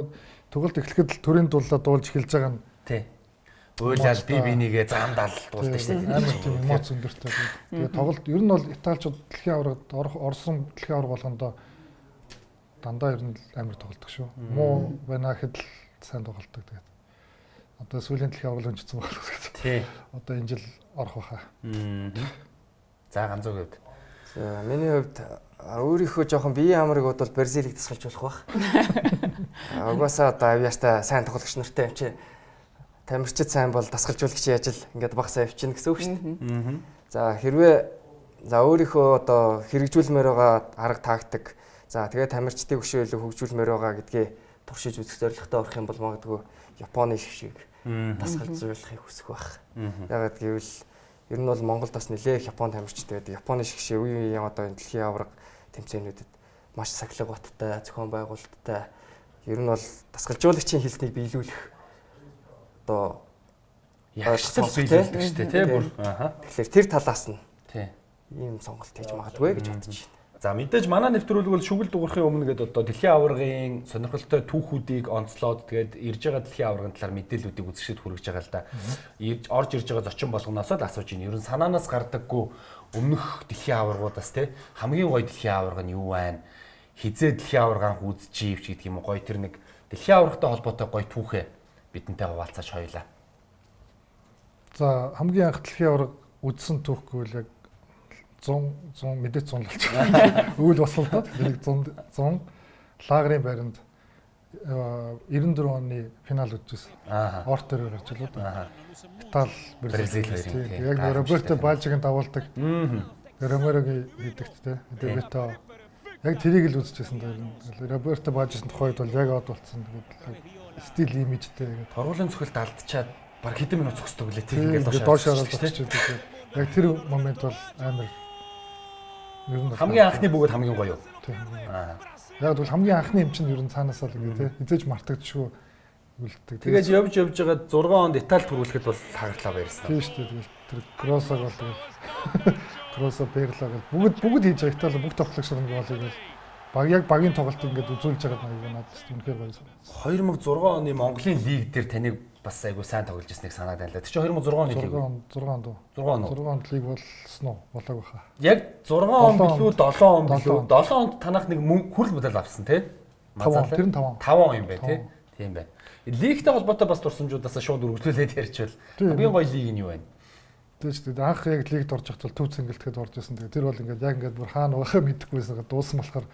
тоглолт эхлэхэд л төрийн дуулаа дуулж эхэлж байгаа нь тий. Уйлал би бинийгээ заамдал дуулдаг шүү дээ. Амар тийм эмоц өндөртэй. Тэгээ тоглолт ер нь бол Италичууд дэлхийн аваргад Орсон дэлхийн аварга болгондоо дандаа ер нь амар тоглолдог шүү. Муу байна гэхэд л сайн тоглолдог. Тэгээд одоо сүүлийн дэлхийн аварга өнжсөн байна гэж. Тий. Одоо энэ жил орох байхаа. За ганцуу гэвд. За миний хувьд өөрийнхөө жоохон биеийн амрыг бодвол Бразилийг тасгалж болох байх. Угаасаа одоо авьяастай сайн тоглогч нартай юм чи тамирчид сайн бол дасгалжуулагч яаж л ингээд багсаа явчихна гэсэн үг шүү дээ. За хэрвээ өөрийнхөө одоо хэрэгжүүлмээр байгаа арга тактик за тэгээд тамирчдыг өшөөлө хөгжүүлмээр байгаа гэдгээ туршиж үзэх зорилготой орох юм бол магадгүй Японы шиг дасгалжуулахыг хүсэх байх. Ягаад гэвэл ер нь бол Монголд бас нэлээх Японы тамирчид байдаг. Японы шиг үеийн одоо дэлхийн аварга тэмцээнүүдэд маш сахилга баттай, зохион байгуулалттай ер нь бол дасгалжуулагчийн хэлснийг биелүүлэх одоо ягштал биелүүлдэг шүү дээ тий бүр. Тэгэхээр тэр талаас нь тий ийм сонголт хийж магадгүй гэж бодож байна. За мэдээж манай нэвтрүүлэг бол шүгэл дуурахын өмнө гээд одоо дэлхийн аваргын сонирхолтой түүхүүдийг онцлоод тэгээд ирж байгаа дэлхийн аваргын талаар мэдээллүүдийг үзэхэд хүргэж байгаа л да. Орж ирж байгаа зочин болгоноос л асууж байна. Ер нь санаанаас гардаггүй өмнөх дэлхийн аваргуудаас тий хамгийн гоё дэлхийн аварга нь юу байна? Хизээ дэлхийн аваргаан үзчихийвч гэдэг юм уу гоё тэр нэг дэлхийн аваргатай холбоотой гоё түүхээ бидэнтэй хуваалцаач хоёлаа. За хамгийн анх дэлхийн аварга үзсэн түүхгүй л яг 100 мэдээ 100 л болчихсон. Өвөл босолдоод нэг 100 лагерын байранд 94 оны финал үзсэн. Орт дээр гарч илүү да. Итали Бразил хоёрын. Яг Роберто Бажигийн дагуулдаг. Ромерогийн хийдэгтэй. Дебето. Яг тэрийг л үзчихсэн дээр. Роберто Бажигийн тухайд бол яг од болцсон. Стил имижтэй. Торгуулийн цохилд алдчихад баг хэдэн минут зогсдог лээ. Тэр ингээд доош хараад зогсчихдаг. Яг тэр момент бол амар хамгийн анхны бүгд хамгийн гоё юу? Яг бол хамгийн анхны юм чинь ер нь цаанаасаа л ингэ хизээж мартагдчихгүй үлддэг. Тэгээд явж байгаа 6 онд Итали төрүүлэхэд бол хагартлаа байрсан. Тийм шүү дээ. Тэр Кроссог бол Кросо Перлог бүгд хийж байгаа Итали бүх тоглогч нэг болыг баг яг багийн тоглолтыг ингээд үзүүлж байгаа нэг надад үнэхээр гоё санагдсан. 2006 оны Монголын лиг дээр таныг бас айгуу сайн тоглож ирснийг санаад байна л да. Тэр чинь 2006 оны лиг. 6 онд лиг болсон уу? Болоог баха. Яг 6 он билүү 7 он билүү? 7 онд танах нэг хүрэл медаль авсан тий? 5 он юм байна тий? Тийм байна. Лигтэй холбоотой бас дурсамжуудаас шууд үргэлжлүүлээд ярьчихвал хамгийн гоё лиг нь юу вэ? Тэгэж тэгээд анх яг лигт орж явахтал төв цэнгэлтэхэд орж ирсэн. Тэгээд тэр бол ингээд яг ингээд бүр хаана байхаа мэдэхгүйсэн. Дууссан болохоор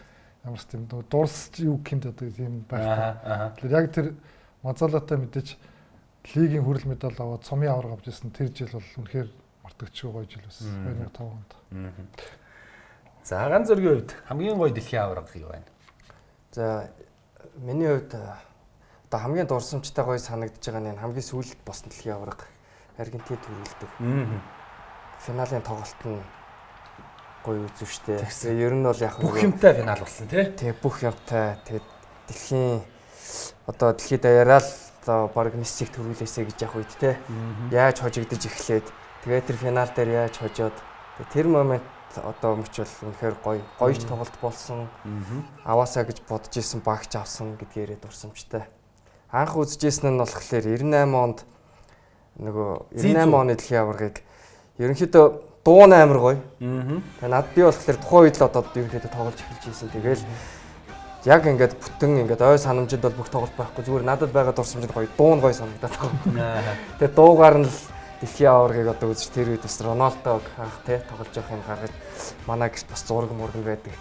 ямар ч тийм дуусч юу гэмт одоо тийм байх. Тэгэхээр яг тэр Мазалатай мэдээж лигийн хүрэл медаль аваад цомын аварга авч ирсэн. Тэр жил бол үнэхээр мартагдчихгүй гоё жил байсан. 2005 онд. За ганц зөргийн хувьд хамгийн гоё дэлхийн аварга юу байна? За миний хувьд одоо хамгийн дурсамжтай гоё санагдаж байгаа нь хамгийн сүүлд боссон дэлхийн аварга. Аргентин төрүүлдэг. Финалийн тоглолт нь гоё үзвштэй. Тэгээ ер нь бол яг бүх юмтай финал болсон тий. Тэгээ бүх юмтай. Тэгээд дэлхийн одоо дэлхийд даяараа л одоо баг Мессиг төрүүлээсэй гэж яг үед тий. Яаж хожигдож эхлээд тэгээ тэр финал дээр яаж хожоод тэр момент одоо мөч бол үнэхээр гоёж тоглолт болсон. Аваасаа гэж бодож исэн багч авсан гэдгээрээ дурсамжтай. Анх үзэжсэн нь болохоор 98 онд нөгөө 98 оны дэлхийн аваргыг ерөнхийдөө дуу амар гоё. Тэгээ над би болохоор тухайн үед л одоо ерөнхийдөө тоглож эхэлж ийсэн. Тэгээл яг ингээд бүтэн ингээд ой санамжид бол бүх тоглолт байхгүй зүгээр надад байгаа дурсамжид гоё дуу нь гоё санагдаад байгаа. Тэгээ дуугаар нь л дэлхийн аваргыг одоо үзэж тэр үед бас Роналдог анх те тоглож явах юм гаргаж манай гэрт бас зураг мурган байдаг.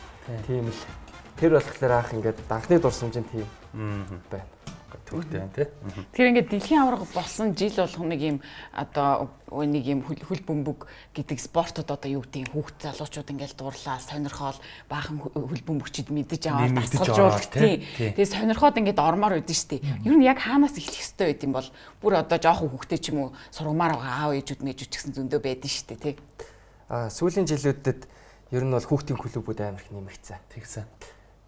Тийм л тэр болохоор анх ингээд анхны дурсамжийн тийм байна. Төвтэй байна тий. Тэгэхээр ингээд дэлхийн аварга болсон жил болгох нэг юм одоо нэг юм хөл бөмбөг гэдэг спортод одоо юу гэдэг хүүхд залуучууд ингээд дуурлаа сонирхол баахан хөл бөмбөгчд мэдэж аваад дасгалжуулах тий. Тэгээ сонирхоод ингээд ормоор байдэн штий. Ер нь яг хаанаас эхлэх ёстой байд юм бол бүр одоо жоохон хүүхдээ ч юм уу сургамаар байгаа аав ээжүүд мэжүүд ч гэсэн зөндөө байдэн штий тий. Сүүлийн жилүүдэд ер нь бол хүүхдийн клубүүд амар их нэмэгдсэн. Тэгсэн.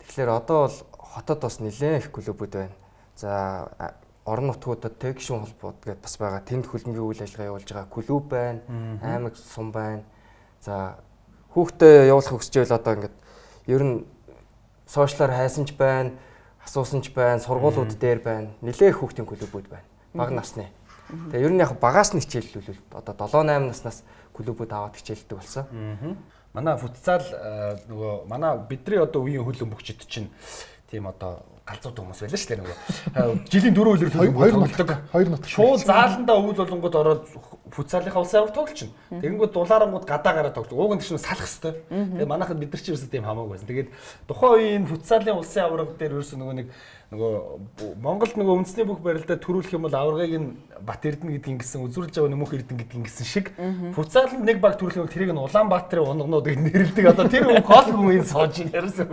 Тэгэхээр одоо бол хотод бас нэлээд их клубүүд байна. За орон нутгуудад тэг гишүүн холбоод гэдээ бас байгаа. Тэнд хөлбөмбөгийн үйл ажиллагаа явуулж байгаа клуб байна, аймаг сум байна. За хүүхдээ явуулах хүсчээл одоо ингээд ер нь сошиалар хайсан ч байна, асуусан ч байна, сургуулиуд дээр байна. Нилээх хүүхдийн клубүүд байна. Бага насны. Тэгээ ер нь яг багаас нь хичээллүүл одоо 7-8 наснаас клубүүд аваад хичээлдэг болсон. Манай футзал нөгөө манай бидний одоо үеийн хөлбөмбөгчд чинь тийм одоо галзууд хүмүүс байлаа шүү дээ нөгөө. Жилийн 4 өдөр төлөвлөдөг. 2 нутаг. Шууд зааландаа өвөл болонгод ороод футзалынхаа улсын авраг тоглолч. Тэгэнгүүт дулаарангууд гадаа гараад тоглож. Ууг нь чинь салах хэвээр. Тэгээ манайхад бид нар чинь ерөөсөө тийм хамаагүй байсан. Тэгээд тухайн үеийн футзалын улсын авраг дээр ерөөсөө нөгөө Монголд нөгөө үндэсний бүх барилдаа төрүүлэх юм бол аврагыг нь Бат Эрдэнэ гэдгийг гисэн үзүүлж байгаа Мөнх Эрдэнэ гэдгийг гисэн шиг футзалд нэг баг төрүүлэх юм тэрийг нь Улаанбаатарын унгнууд гэж нэрлэдэг. Одоо тэр хүн гол хүн сууж ин ерөөсөө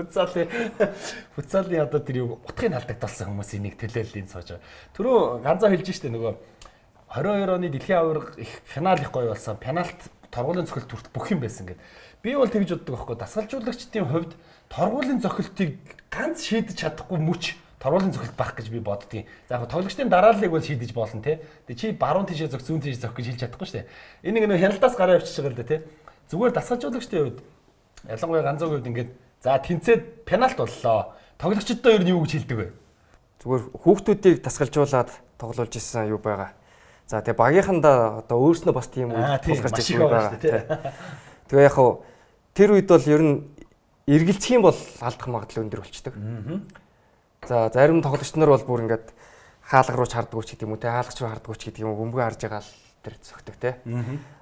футзалын одоо тэр утгыг алдагдсан хүмүүсийн нэг төлөөллийн сууж байгаа. Түрүү ганцаа хэлж штэ нөгөө 22 оны дэлхийн аварга их финал их гоё болсон. Пенальт торгуулийн цохилт хүртэл бүх юм байсан гэд. Би бол тэгж боддог байхгүй. Дасгалжуулагчдын хувьд торгуулийн цохилтыг ганц шийдэж чадахгүй мөч торгуулийн цохилт байх гэж би боддгийн. За яг тоглогчдын дарааллыг бол шийдэж болно те. Тэг чи баруун тишээ зөх зүүн тишээ зөх гэж хэлж чадахгүй шүү дээ. Энийг нөө хяналтаас гараа авчиж байгаа л да те. Зүгээр дасгалжуулагчдын хувьд ялангуяа ганцаагийн хувьд ингээд за тэнцээд пенальт боллоо. Тоглогчдоо ер нь юу гэж хэлдэг вэ? Зүгээр хүүхдүүдийг дасгалжуулаад тоглуулж исэн юу байгаа. За тэгээ багийнхандаа одоо өөрснөө бас тийм үйл тулгарч ирсэн байгаа. Тэгээ яг хуу тэр үед бол ер нь эргэлзэх юм бол алдах магадлал өндөр болчдөг. За зарим тоглогч нар бол бүр ингээд хаалга руу ч харддаг ч гэдэг юм уу те хаалгач руу харддаг ч гэдэг юм уу бөмбөгөө харж байгаа л тэр зөгтөг те.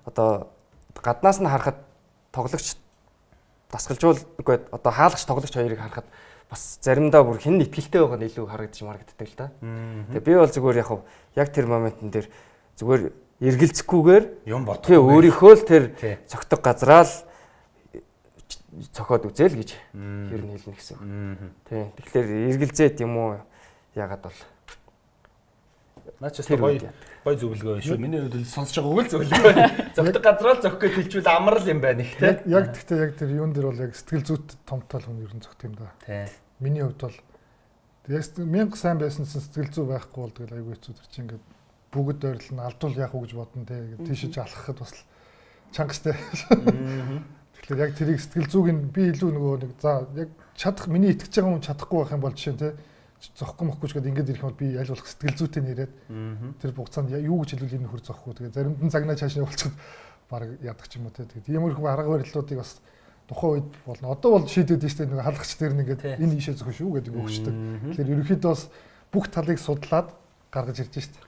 Одоо гаднаас нь харахад тоглогч дасгалжуулгүй одоо хаалгач тоглогч хоёрыг харахад бас заримдаа бүр хэн итгэлтэй байгаа нь илүү харагдаж марагддаг л да. Тэгээ би бол зүгээр яг тэр моментн дээр зүгээр эргэлзэхгүйгээр юм бодох. Тэгээ өөрийнхөө л тэр цогтөг газраа л цохоод үзэл гэж ер нь хэлнэ гэсэн. Тийм. Тэгэхээр эргэлзээд юм уу яагаад бол наач гоё зөвлөгөө шүү. Миний хувьд сонсож байгаа үгэл зөвлөгөө. Зөгтөг газраа л зөгөх гэж хэлчихвэл амрал юм байна их тийм. Яг гэхдээ яг тэр юун дээр бол яг сэтгэл зүйт томтол хүн ер нь зөгт юм да. Тийм. Миний хувьд бол яг 1000 сайн байсан сэтгэл зүй байхгүй бол тэгэл айгүй хэцүү тэр чинь ингээд бүгд ойрлно алдвал яах вэ гэж бодно тийм. Тийшээ ч алхахад бас чангастай. Тэгэхээр яг тэрийг сэтгэл зүйг нь би илүү нөгөө нэг за яг чадах миний итгэж байгаа хүн чадахгүй байх юм бол жишээ нь тийм зохгүй мөхгүй ч гэдэг ингээд ирэх юм бол би аль болох сэтгэл зүйтэй нэрээд тэр хугацаанд юу гэж хэлвэл энэ хөр зохгүй тэгээ заримд нь цагнаа цаашаа явуулчихад баг яадаг ч юм уу тэгээ иймэрхүү арга барилуудыг бас тухайн үед болно. Одоо бол шийдээд штэ нэг хаалгач дээр нь ингээд энэ ийшээ зөхөн шүү гэдэг өгчдөг. Тэгэхээр ерөнхийдөө бас бүх талыг судлаад гаргаж ирж штэ.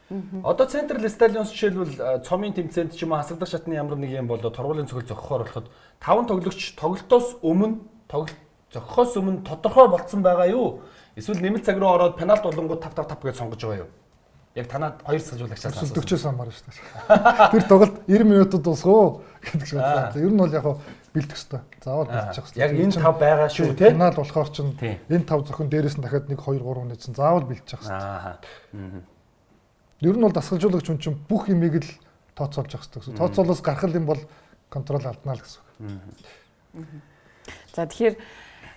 Одоо Централ Стадионс жишээлбэл цомын тэмцээнд ч юм уу хасагдах шатны ямар нэг юм болоо торгуулийн цогөл зохихоор болоход 5 тоглогч тоглолтоос өмнө зохихоос өмнө тодорхой болцсон байгаа юу? Эсвэл нэмэлт цаг руу ороод пенальт болонгууд 5-5 гэж сонгож байгаа юу? Яг танаад 2 сажуулагчаас асуусан. 40-оос хамаарна шүү дээ. Тэр тоглолт 90 минутад дуусгоо гэдэг шиг бодлоо. Ер нь бол яг бэлдэх ёстой. Заавал бэлдчих ёстой. Яг энэ 5 байгаа шүү те. Пенальт болохоор чинь энэ 5 зөвхөн дээрээс нь дахиад 1 2 3 нээсэн заавал бэлдчих ёстой. Ер нь бол дасгалжуулагч хүн чинь бүх юмыг л тооцоолж явах ёстой. Тооцоолоос гарах юм бол контрол алднаа л гэсэн үг. За тэгэхээр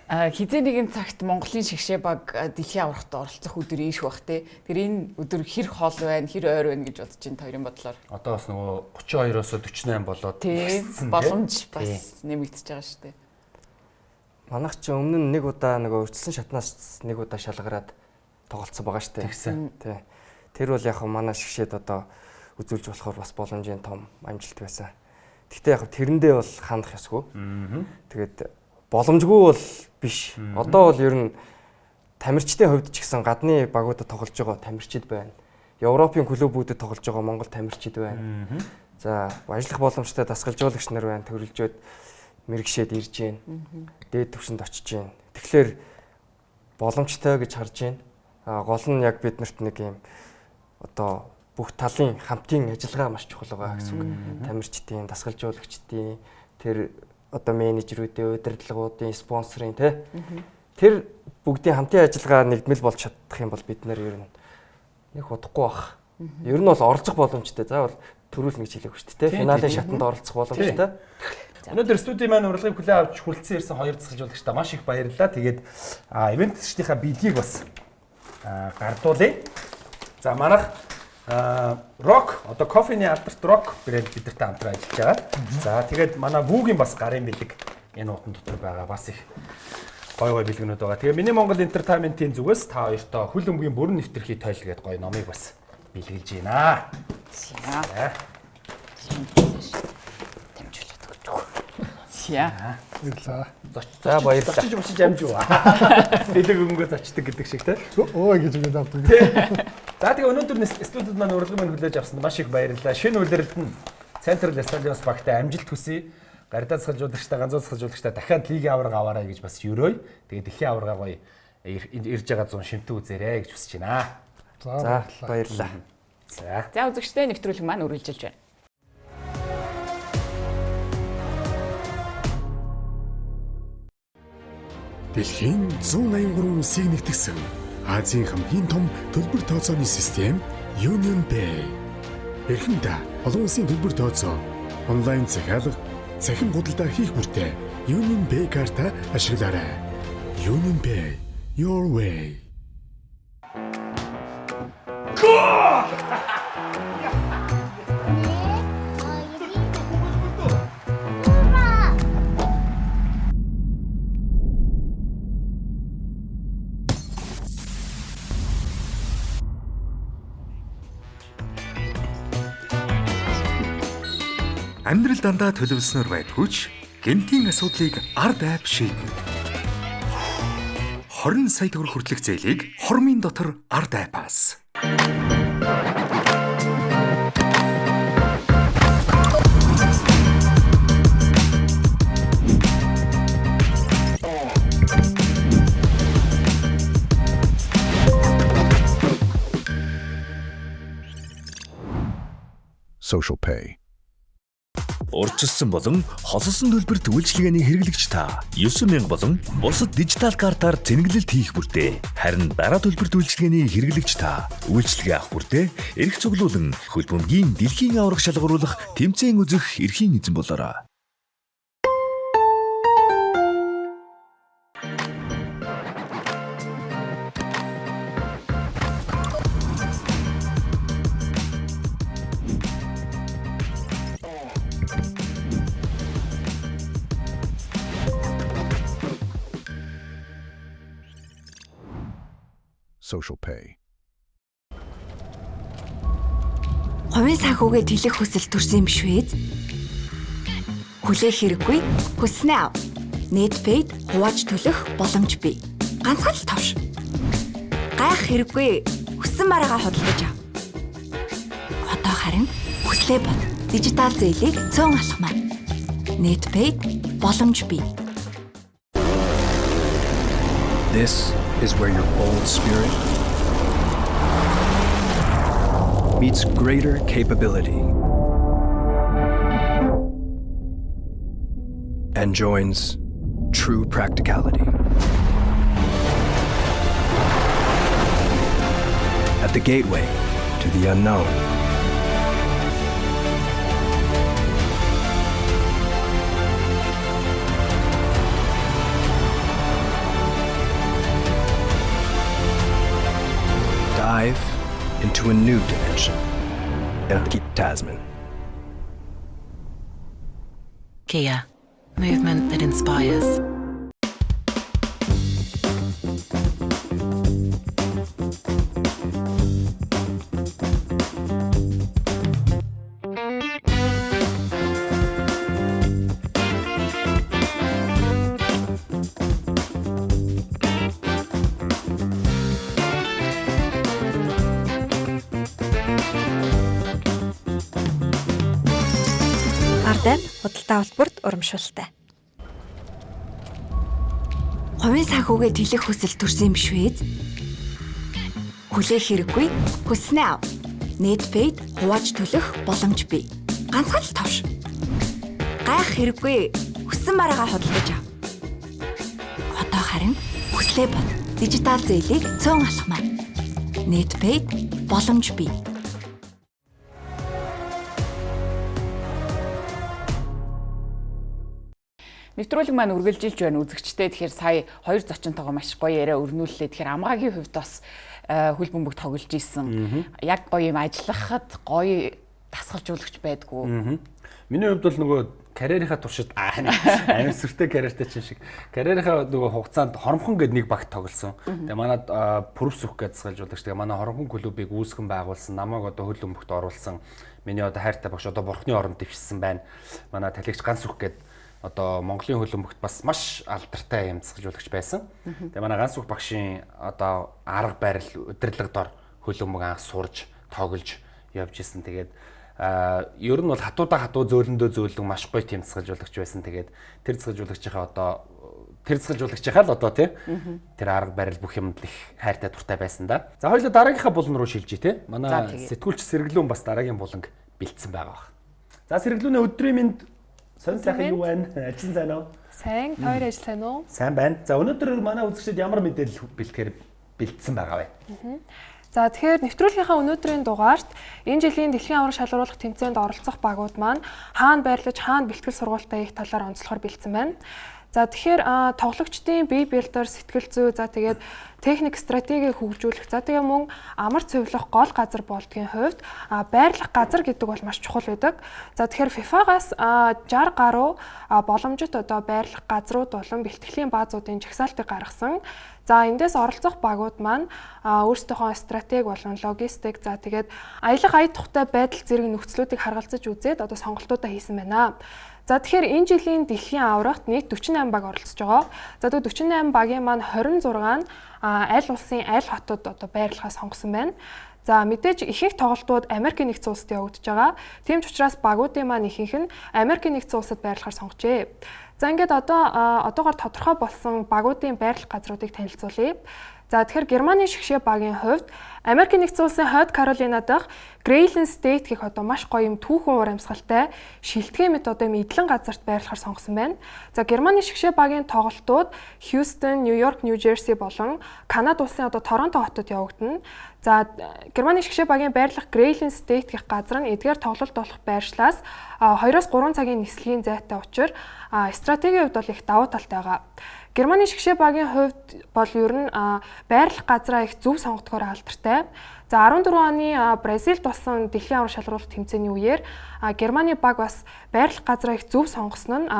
хизээ нэгэн цагт Монголын шигшээ баг дэлхийн аврагт оролцох өдөр ийш бах те. Тэр энэ өдөр хэр хоол байна, хэр ойр байна гэж бодож байна хоёрын бодлоор. Одоо бас нөгөө 32-оос 48 болоод боломж бас нэмэгдэж байгаа шүү дээ. Манайх ч өмнө нь нэг удаа нөгөө өрчлсөн шатнаас нэг удаа шалгараад тоглолцсон байгаа шүү дээ. Тий. Тэр бол яг манай шигшээд одоо үзүүлж болохоор бас боломжийн том амжилт байсан. Гэхдээ яг тэрэндээ бол хандах ёсгүй. Тэгээд боломжгүй бол биш. Одоо бол ер нь тамирчдын хувьд ч гэсэн гадны багуудад тоглож байгаа тамирчид байна. Европын клубүүдэд тоглож байгаа Монгол тамирчид байна. За, ажиллах боломжтой дасгалжуулагч нар байна. Төрөлжөөд мэрэгшээд ирж байна. Дээд түвшинд очиж байна. Тэгэхээр боломжтой гэж харж байна. Гол нь яг биднэрт нэг юм одоо бүх талын хамтын ажиллагаа маш чухал байгаа гэсэн үг. Тамирчдын, дасгалжуулагчдын тэр одоо менежерүүдийн, удирдлагуудын, спонсорын тэр бүгдийн хамтын ажиллагаа нэгдмэл болж чадах юм бол бид нэр ер нь нэг удахгүй бах. Ер нь бол оролцох боломжтой. Заавал төрүүл нэг жилэг шүү дээ. Финалийн шатанд оролцох боломжтой. Өнөөдөр студийн маань урилгыг хүлээн авч хүрэлцэн ирсэн хоёр засгалжуулагчдаа маш их баярлалаа. Тэгээд ивент төсчдийнхаа биелгийг бас гардуулъя. За манайх Rock одоо кофений алдарт Rock брэнд бидэртэй хамтран ажиллаж байгаа. За тэгээд манай Вүүгийн бас гарын бэлэг энэ утан дотор байгаа бас их гой бэлгэнүүд байгаа. Тэгээ миний Монгол Entertainment-ийн зүгээс та хоёртоо хөл өмгийн бүрэн нэвтрхий тойл гэдэг гоё номыг бас бэлгэлж байна. За. Дамжуулаад өгч. За. За баярлалаа. Зочиж бочиж амжуу. Бэлэг өнгөө зочдөг гэдэг шиг те. Өө гэж үгээд авдаг. За тэгээ өнөөдөр студид маань урилга маань хүлээж авсанд маш их баярлалаа. Шинэ үйлрэлд нь Central Stadium багтай амжилт хүсье. Гардаа засгалжуулагчтай, ганцуу засгалжуулагчтай дахиад лигийн аварга аваарай гэж бас өрөөй. Тэгээ дэлхийн аварга гоё ирж байгаа зун шимтэн үзээрэй гэж хүсэж байна. За баярлалаа. За үзэгчтэй нэвтрүүлэг маань үргэлжилж байна. Дэлхийн 183 улсыг нэгтгэсэн Азийн хамгийн том төлбөр тооцооны систем Union Pay. Эрхэндээ олон улсын төлбөр тооцоо, онлайн захиалга, цахим худалдаа хийх бүртээ Union Pay картаа ашиглаарай. Union Pay, your way. Амьдрал дандаа төлөвлөснөр байдгүйч гэмтийн асуудлыг ард айв шийднэ. 20 сая төгрөг хүртэлх зээлийг хормын дотор ард айваас. Social Pay. Урьдчилсан болон хосолсон төлбөрт үйлчилгээний хэрэглэгч та 9000 болон бусад дижитал картаар зэнгэлэлт хийх бүртээ харин дараа төлбөрт үйлчилгээний хэрэглэгч та үйлчилгээ авах бүртээ эрх цуглуулан хөл бөмбөгийн дэлхийн аварга шалгаруулах тэмцээн үзэх эрхийн эзэн болоорой. Social Pay. Хувийн санхүүгээ тэлэх хүсэл төрсөн юм шүү ээ. Хүлээх хэрэггүй, хүснээ ав. Netpaid хувааж төлөх боломж бий. Ганцхан л товш. Гайх хэрэггүй, хүссэн бараагаа худалдаж ав. Одоо харин хүслээ бод. Дижитал зээлийг цөөн алхмаа. Netpaid боломж бий. This is where your bold spirit meets greater capability and joins true practicality. At the gateway to the unknown. Dive into a new dimension. Keep Tasman. Kia, movement that inspires. Худалдаа холбоорт урамшуултай. Хувийн санхүүгээ тэлэх хүсэл төрсөн юм шүү ээ. Хүлээх хэрэггүй, хүснээ ав. Netpaid хувааж төлөх боломж бий. Ганцхан л товш. Гайх хэрэггүй, хүссэн бараагаа худалдаж ав. Одоо харин хүслээ бод. Дижитал зээлийг цөөн алхмаа. Netpaid боломж бий. Нэвтрүүлэг маань үргэлжилж байна үзэгчтэй. Тэгэхээр сая хоёр зочинтойгоо маш гоё яриа өрнүүллээ. Тэгэхээр Амгагийн хувьд бас хөл бөмбөг тоглож исэн. Яг гоё юм ажиллахад гоё дасгалжуулагч байдгүй. Миний хувьд бол нөгөө карьерийнхаа туршид амар сүртэй карьертэй чинь шиг карьерийнхаа нөгөө хугацаанд Хоромхон гэдэг нэг багт тоглосон. Тэгээ манад Пүрвсүх гэдэг дасгалжуулагч. Тэгээ манай Хоромхон клубыг үүсгэн байгуулсан. Намайг одоо хөл бөмбөгт оруулсан. Миний одоо хайртай багш одоо бурхны оронд дэвшсэн байна. Манай талигч Гансүх гэдэг одоо Монголын хөл бөмбөгт бас маш алдартай юм дасгалжуулагч байсан. Тэгээ манай Гансүх багшийн одоо арга барил удирдлага дор хөл бөмбөг анх сурж тоглож явж исэн. Тэгээд ер нь бол хатуудаа зөөлөндөө зөөлдөг маш гоё тийм дасгалжуулагч байсан. Тэгээд тэр дасгалжуулагчийнхаа л одоо тий тэр арга барил бүх юмд их хайртай дуртай байсан да. За хоёулаа дараагийнхаа булан руу шилжиж тий. Манай сэтгүүлч Сэргэлүүн бас дараагийн буланг бэлдсэн байгаа баг. За Сэргэлүүнээ өдрийн мэнд сонь сайхан юу байна? Ажил сайн уу? Сайн. Тойр ажил сайн уу? Сайн байна. За өнөөдөр манай үзэгчид ямар мэдээлэл бэлдсэн байгаа вэ? За тэгэхээр нэвтрүүлгийнхаа өнөөдрийн дугаарт энэ жилийн дэлхийн аварга шалгаруулах тэмцээнд оролцох багууд маань хаана байрлаж хаана бэлтгэл сургалтаа их талаар онцлохоор бэлдсэн байна. За тэгэхээр тоглогчдын бие биелдээр сэтгэл зүй за тэгээд техник стратеги хөгжүүлэх за тэгээ мөн амар цэвэрлэх гол газар болдгийн хувьд байрлах газар гэдэг бол маш чухал байдаг. За тэгэхээр FIFA-гаас 60 гаруй боломжит одоо байрлах газрууд болон бэлтгэлийн баазуудын жагсаалтыг гаргасан. За эндээс оролцох багууд маань өөрсдийнхөө стратеги болон логистик за тэгээд аялах ая тухтай байдал зэрэг нөхцлүүдийг харгалзаж үзээд одоо сонголтуудаа хийсэн байна. За тэгэхээр энэ жилийн дэлхийн аврагт нийт 48 баг оролцож байгаа. За тэгээд 48 багийн маань 26 нь аль улсын аль хотод одоо байрлахаа сонгосон байна. За мэдээж ихэнх тоглолтууд Америкийн нэгдсэн улсад явагдаж байгаа. Тийм ч учраас багуудын маань ихэнх нь Америкийн нэгдсэн улсад байрлахаар сонгожээ. За ингээд одоогоор тодорхой болсон багуудын байрлах газруудыг танилцуулъя. За тэгэхээр Германы шгшээ багийн хувьд Америкийн нэгдсэн улсын Хойд Каролина дахь Грейлен Стейт гэх одоо маш гоё юм түүхэн уур амьсгалтай шилтгэн мэт одоо эдлэн газарт байрлахаар сонгосон байна. За Германы шгшээ багийн тоглолтууд Хьюстон, Нью-Йорк, Нью-Жерси болон Канада улсын одоо Торонто хотод явагдана. За Германы шгшээ багийн байрлах Грейлен Стейт гэх газар нь эдгээр тоглолт болох байршлаас 2-3 цагийн нислэгийн зайтай учраа стратегийн хувьд бол их давуу талтай байгаа. Германы шгшээ багийн хувьд бол ер нь байрлах газраа их зөв сонгодгоор алдартай. За 14 оны Бразилд болсон дэлхийн аварга шалгаруулах тэмцээний үеэр Германы баг бас байрлах газраа их зөв сонгосон нь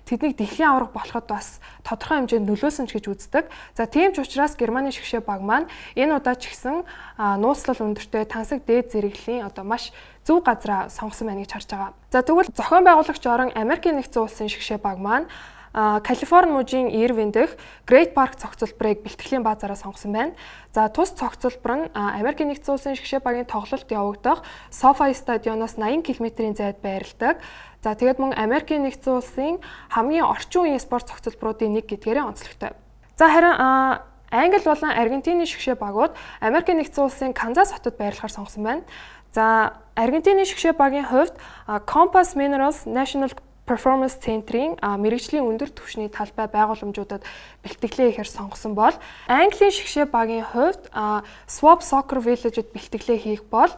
тэднийг дэлхийн аварга болоход бас тодорхой хэмжээнд нөлөөсөн ч гэж үздэг. За тийм ч учраас Германы шгшээ баг маань энэ удаа ч гэсэн нууцлал өндөртэй тансаг дээд зэрэглэлийн одоо маш зөв газраа сонгосон байна гэж харж байгаа. За тэгвэл зохион байгуулагч орон Америкийн нэгдсэн улсын шгшээ баг маань Калифорни мужийн Ирвин дэх Great Park цогцлборыг бэлтгэлийн баазаараа сонгосон байна. За тус цогцлбор нь Америкийн нэгдсэн улсын шгшээ багийн тоглолт явагдах SoFi стадионоос 80 км-ийн зайд байрладаг. За тэгээд мөн Америкийн нэгдсэн улсын хамгийн орчин үеийн спорт цогцлборуудын нэг гэдгээрээ онцлогтой. За харин Англи болон Аргентины шгшээ багууд Америкийн нэгдсэн улсын Канзас хотод байрлахаар сонгосон байна. За Аргентины шгшээ багийн хувьд Compass Minerals National Performance Center-ийн мэрэгжлийн өндөр түвшний талбай байгууламжуудад бэлтгэлээ хийхээр сонгосон бол Английн шгшээ багийн хувьд Swap Soccer Village-д бэлтгэлээ хийх бол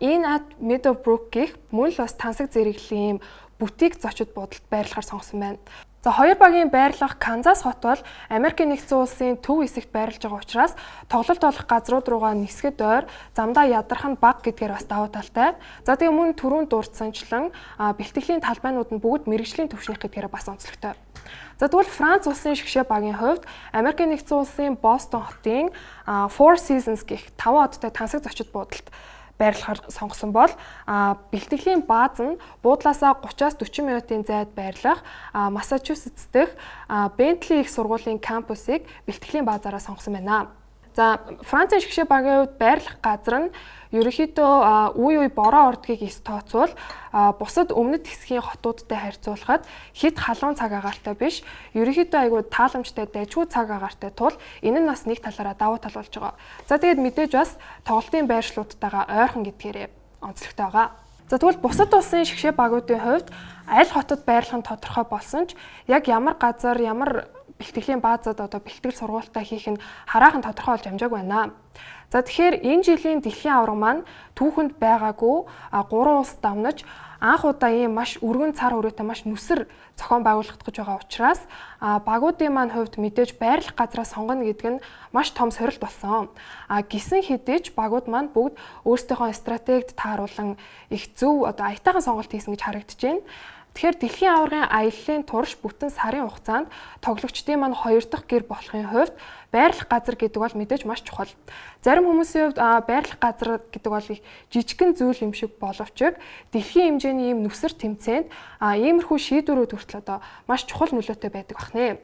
In at Meadowbrook гэх мөн л бас тансаг зэрэглэлийн бутик зочид буудалд байрлахаар сонгосон байна. За хоёр багийн байрлах Канзас хот бол Америкийн нэгдсэн улсын төв хэсэгт байрлаж байгаа учраас тоглолт болох газрууд руугаа нисгэд ойр замдаа ядарх нь бага гэдгээр бас давуу талтай. За тэгээ мөн түрүүн дурдсанчлан бэлтгэлийн талбайнууд нь бүгд мэрэгжлийн түвшинх гэдгээр бас онцлогтой. За тэгвэл Франц улсын шгшээ багийн хувьд Америкийн нэгдсэн улсын Бостон хотын Four Seasons гэх 5 одтой тансаг зочид буудалд байрлахаар сонгосон бол бэлтгэлийн бааз нь буудлаасаа 30-аас 40 минутын зайд байрлах Массачусетс дэх Бентли их сургуулийн кампусыг бэлтгэлийн баазаараа сонгосон байна. За Францын шгшээ багийн хувьд байрлах газар нь ерөнхийдөө үе бороо ордгийг эс тооцвол бусад өмнөд хэсгийн хотуудтай харьцуулахад хэд халуун цаг агаартай биш, ерөнхийдөө айгүй тааламжтай дайжгүй цаг агаартай тул энэ нь бас нэг талаараа давуу тал болж байгаа. За тэгээд мэдээж бас тоглолтын байршлуудтайгаа ойрхон гэдгээрээ онцлогтой байгаа. За тэгвэл бусад улсын шгшээ багуудын хувьд аль хотод байрлах нь тодорхой болсон ч яг ямар газар, ямар бэлтгэлийн баазад одоо бэлтгэл сургуультай хийх нь хараахан тодорхой болж амжаагүй байна. За тэгэхээр энэ жилийн дэлхийн аварга маань түүхэнд байгаагүй 3 улс давнаж анх удаа ийм маш өргөн цар хүрээтэй маш нүсэр зохион байгуулагдах гэж байгаа учраас багуудын маань хувьд мэдээж байрлах газраа сонгоно гэдэг нь маш том сорилт болсон. Гисэн хэдий ч багууд маань бүгд өөрсдийнхөө стратегид тааруулан их зөв одоо аятайхан сонголт хийсэн гэж харагдаж байна. Тэгэхээр дэлхийн аваргын аяллаа турш бүтэн сарын хугацаанд тоглогчдын маань 2 дахь гэр болохын хувьд байрлах газар гэдэг бол мэдээж маш чухал. Зарим хүмүүсийн хувьд байрлах газар гэдэг бол их жижигхэн зүйл юм шиг боловч дэлхийн хэмжээний ийм нүсэр тэмцээнд иймэрхүү шийдвэрүүд хүртэл одоо маш чухал нөлөөтэй байдаг бахнэ.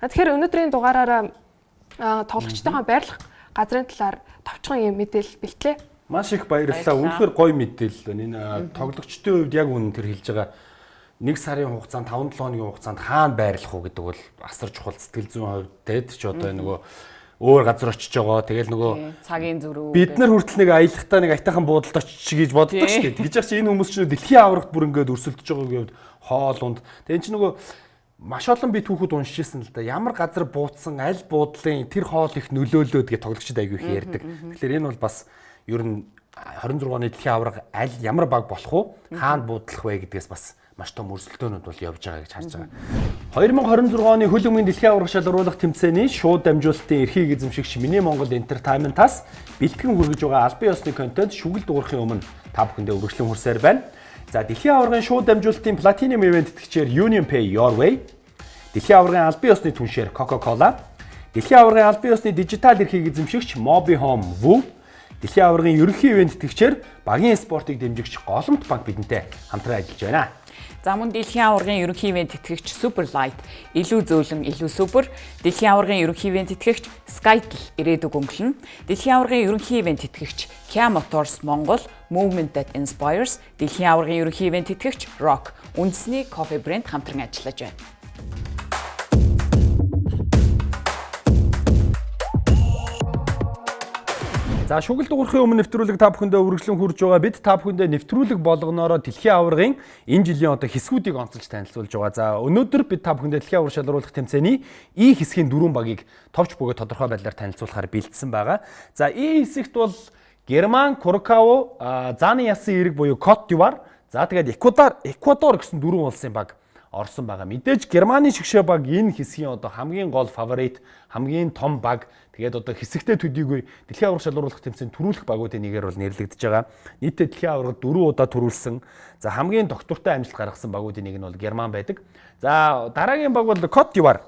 Тэгэхээр өнөөдрийн дугаараараа тоглогчдын байрлах газрын талаар товчхон ийм мэдээлэл бэлтлээ. Маш их баярлалаа. Үнэхээр гоё мэдээлэл байна. Энэ тоглогчдын хувьд яг үнэн тэр хэлж байгаа 1 сарын хугацаанд 5-7 хоногийн хугацаанд хаана байрлах уу гэдэг бол асар чухал сэтгэл зүйн хувьд тэд ч одоо нөгөө өөр газар очиж байгаа. Тэгэл нөгөө цагийн зөрүү бид нар хүртэл нэг аялахтаа нэг айтайхан буудалд очиж гэж боддог шүү дээ. Тэгж яах чи энэ хүмүүс чинь дэлхийн аврагт бүр ингээд өрсөлдөж байгаа гэвэл хоол унд. Тэгээ энэ чинь нөгөө маш олон би түүхүүд уншижсэн л да. Ямар газар буудсан аль буудлын тэр хоол их нөлөөлөөд гэж тоглогчд айгүй их ярьдаг. Тэгэхээр энэ бол бас ер нь 26 оны дэлхийн авраг аль ямар баг болох уу? Хаана буудлах вэ гэдгээс бас маш том өрсөлдөөнүүд бол явж байгаа гэж харж байгаа. 2026 оны хөл өмгийн дэлхийн аварга шалгаруулах тэмцээний шууд дамжуулалтын эрхийг эзэмшигч Миний Монгол Entertainment-аас бэлтгэн хүргэж байгаа албан ёсны контент шүгэл дуурахын өмнө та бүхэндээ үргэлжлэн хүрсээр байна. За дэлхийн аваргын шууд дамжуулалтын Platinum Event тэтгэгчээр Union Pay Your Way, дэлхийн аваргын албан ёсны түншээр Coca-Cola, дэлхийн аваргын албан ёсны дижитал эрхийг эзэмшигч Mobi Home Woo, дэлхийн аваргын ерөнхий ивент тэтгэгчээр багийн спортыг дэмжигч Голомт банк бидэнтэй хамтран ажиллаж байна. За мөн дэлхийн аваргын ерөнхий ивент тэтгэгч Super Light, илүү зөөлөн, илүү супер, дэлхийн аваргын ерөнхий ивент тэтгэгч Skytel ирээдүг өнгөлнө, дэлхийн аваргын ерөнхий ивент тэтгэгч Kia Motors Монгол, Movement that Inspires, дэлхийн аваргын ерөнхий ивент тэтгэгч Rock, үндэсний кофе брэнд хамтран ажиллаж байна. За шүгэл дуурахын өмнө нэвтрүүлэг та бүхэндээ үргэлжлэн хүрж байгаа. Бид та бүхэндээ нэвтрүүлэг болгоноороо дэлхийн аваргын энэ жилийн одоо хэсгүүдийг онцолж танилцуулж байгаа. За өнөөдөр бид та бүхэндээ дэлхийн аварга шалгаруулах тэмцээний И хэсгийн 4 багийг товч бөгөөд тодорхой байдлаар танилцуулахаар бэлдсэн байгаа. За И хэсэгт бол Герман, Куракао, Зааны ясын эрэг буюу Кот д'Ивуар, за тэгээд Эквадор гэсэн 4 улсын баг орсон байгаа. Мэдээж Германы шигшээ баг энэ хэсгийн одоо хамгийн гол фаворит, хамгийн том баг. Тэгээд одоо хэсэгтээ төдийгүй дэлхийн аварга шалгаруулах тэмцээнд төрүүлэх багуудын нэгээр бол нэрлэгдэж байгаа. Нийтдээ дэлхийн аваргад 4 удаа төрүүлсэн. За хамгийн доктортой амжилт гаргасан багуудын нэг нь бол Герман байдаг. За дараагийн баг бол Кот д'Ивуар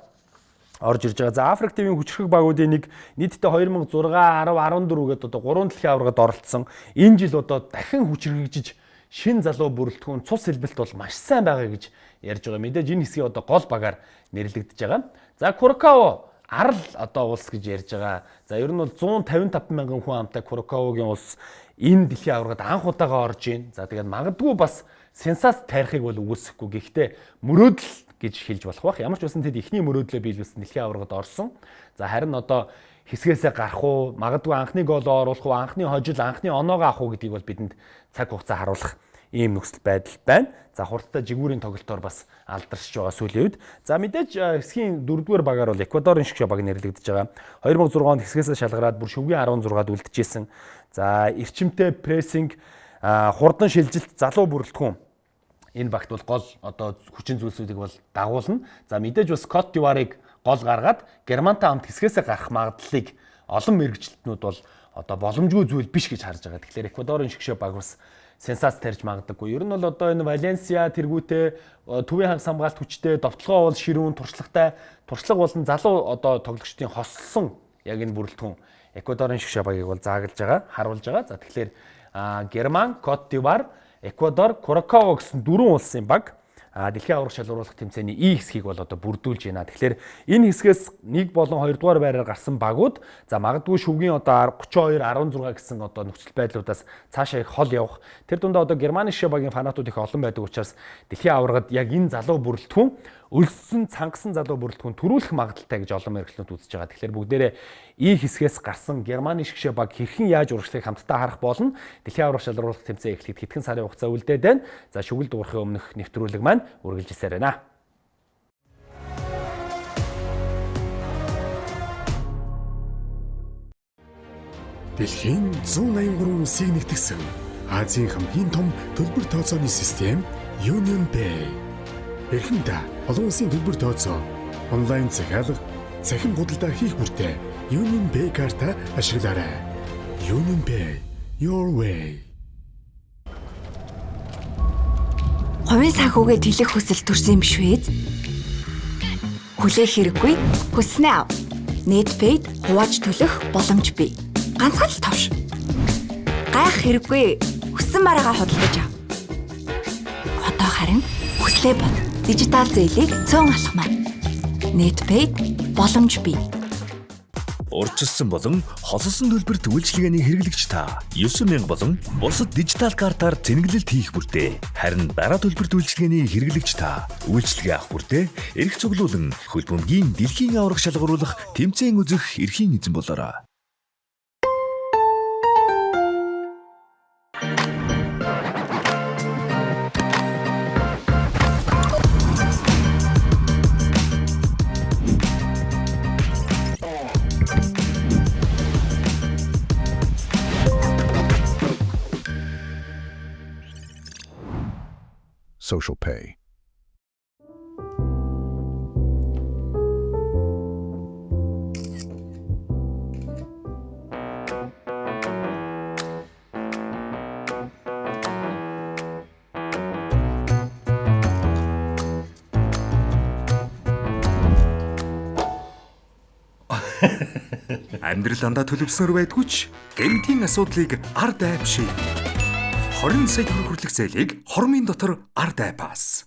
орж ирж байгаа. За Африк ТV-ийн хүчрэх багуудын нэг нийтдээ 2006, 10, 14 гэдэг одоо 3 дэлхийн аваргад оролцсон. Энэ жил одоо дахин хүчрэгжиж шин залуу бүрэлдэхүүн цус хэлбэлт бол маш сайн байгаа гэж ярьж байгаа. Мэдээж энэ хэсгийг одоо гол багаар нэрлэгдэж байгаа. За Куракао арал одоо улс гэж ярьж байгаа. За ер нь бол 155 мянган хүн амтай Куракаогийн улс энэ дэлхийн аваргад анх удаага орж ийн. За тэгээд магадгүй бас сенсац тарихыг бол үүсэхгүй. Гэхдээ мөрөөдөл гэж хэлж болох бах. Ямар ч байсан тэд ихний мөрөөдлөө биелүүлсэн дэлхийн аваргад орсон. За харин одоо хэсгээсээ гарах уу, магадгүй анхны голоо оруулах уу, анхны хожил, анхны оноогоо авах уу гэдгийг бол бидэнд цаг хугацаа харуулах ийм нөхцөл байдал байна. За хурдтай жигүүрийн тоглолтоор бас алдаршиж байгаа сүүлийн үед. За мэдээж хэсгийн 4-р багаар бол Эквадорын шигшээ баг нэрлэгдэж байгаа. 2006 онд хэсгээс шалгараад бүр шүггийн 16-ад үлдэжсэн. За эрчимтэй прессинг, хурдан шилжилт, залуу бүрэлдэхүүн энэ багт бол гол одоо хүчин зүйлсүүдийг бол дагуулна. За мэдээж бас Кот д'Ивуарыг гол гаргаад Германтай хамт хэсгээс гарах магадлалыг олон мэрэгчлэтнүүд бол одоо боломжгүй зүйл биш гэж харж байгаа. Тэгэхээр Эквадорын шигшээ баг бас сенсац тарьж магадаггүй. Ер нь бол одоо энэ Валенсиа тэргүүтэй төвийн ханга самгаалт хүчтэй, довтлогоо бол ширүүн, туршлага болон залуу одоо тоглогчдын хослсон яг энэ бүрэлдэхүүн Эквадорын шигшээ багийг бол зааглаж байгаа, харуулж байгаа. За тэгэхээр Герман, Кот д'Ивуар, Эквадор, Куракао гэсэн 4 улсын баг дэлхийн аварга шалгаруулах тэмцээний И хэсгийг бол одоо бүрдүүлж байна. Тэгэхээр энэ хэсгээс 1 болон 2 дугаар байраар гарсан багууд за магадгүй шүвгийн одоо 32, 16 гэсэн одоо нөхцөл байдлуудаас цаашаа их хол явах. Тэр дундаа одоо Германы шигшээ багийн фанатууд их олон байдаг учраас дэлхийн аваргад яг энэ залуу бүрэлдэхүүн өлссөн цангасан залуу бүрэлдэхүүн төрүүлэх магадaltaй гэж олон мэрэгчлүүд үзэж байгаа. Тэгэхээр бүгдээрээ И хэсгээс гарсан Германы шигшээ баг хэрхэн яаж урагшлахыг хамтдаа харах болно. Дэлхийн аварга шалгаруулах тэмцээн эхлэхэд хэдхэн сарын хугацаа үлдээд байна. За шүгэл дуурахын өмнөх нэвтрүүлэг маань үргэлжилсээр байна. Дэлхийн 183 улсыг нэгтгэсэн Азийн хамгийн том төлбөр тооцооны систем Union Pay. Эрхэндээ олон улсын төлбөр тооцоо, онлайн захиалга, цахим худалдаа хийх бүртээ Union Pay картаа ашиглаарай. Union Pay, your way. Хувийн санхүүгээ тэлэх хүсэл төрсөн юм биш үү? Хүлээх хэрэггүй. Хүснээ ав. Netpaid хувааж төлөх боломж бий. Ганцхан л товш. Гайх хэрэггүй. Хүссэн мараагаа худалдаж ав. Одоо харин хүслээ бод. Дижитал зээлийг цөөн алхмаа. Netpaid боломж бий. Урьдчилсан болон хосолсон төлбөрт үйлчилгээний хэрэглэгч та 9000 болон бусад дижитал картаар зэнгэлэлт хийх бүртээ. Харин дараа төлбөрт үйлчилгээний хэрэглэгч та үйлчилгээ авах бүртээ эрх цуглуулан хөл бөмбөгийн дэлхийн аварга шалгаруулах тэмцээн үзэх эрхийн эзэн болоорой. Social Pay. Амьдрал дандаа төлөвснөр байдгүй ч гэмтийн асуудлыг ард айв шийд. 20 сая төгрөг хүртэлх зээлийг хормын дотор ард айпаас.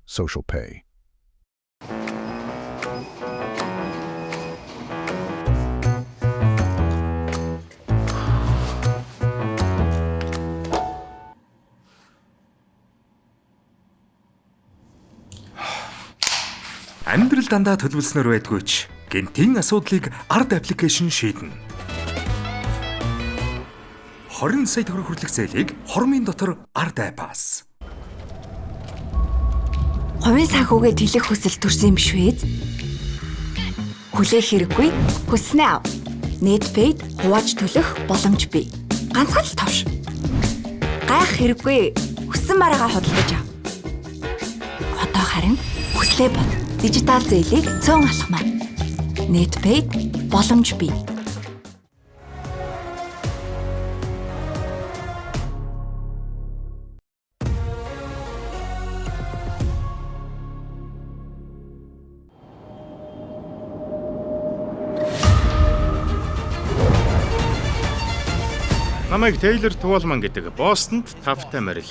Social Pay. Амьдрал дандаа төлөвлөснөр байдгүй ч гэмтийн асуудлыг ард аппликейшн шийднэ. 20 сая төгрөг хүртэлх зээлийг хормын дотор ард айпаас. Хувийн санхүүгээ тэлэх хүсэл төрсөн юм биш үү? Хүлээх хэрэггүй. Хүснээ ав. Netpaid хувааж төлөх боломж бий. Ганцхан л товш. Гайх хэрэггүй. Хүссэн мараагаа худалдаж ав. Одоо харин хүслээ бод. Дижитал зээлийг цөөн алхмаа. Netpaid боломж бий. Намайг Тейлор Туулман гэдэг. Бостонд тавтай морил.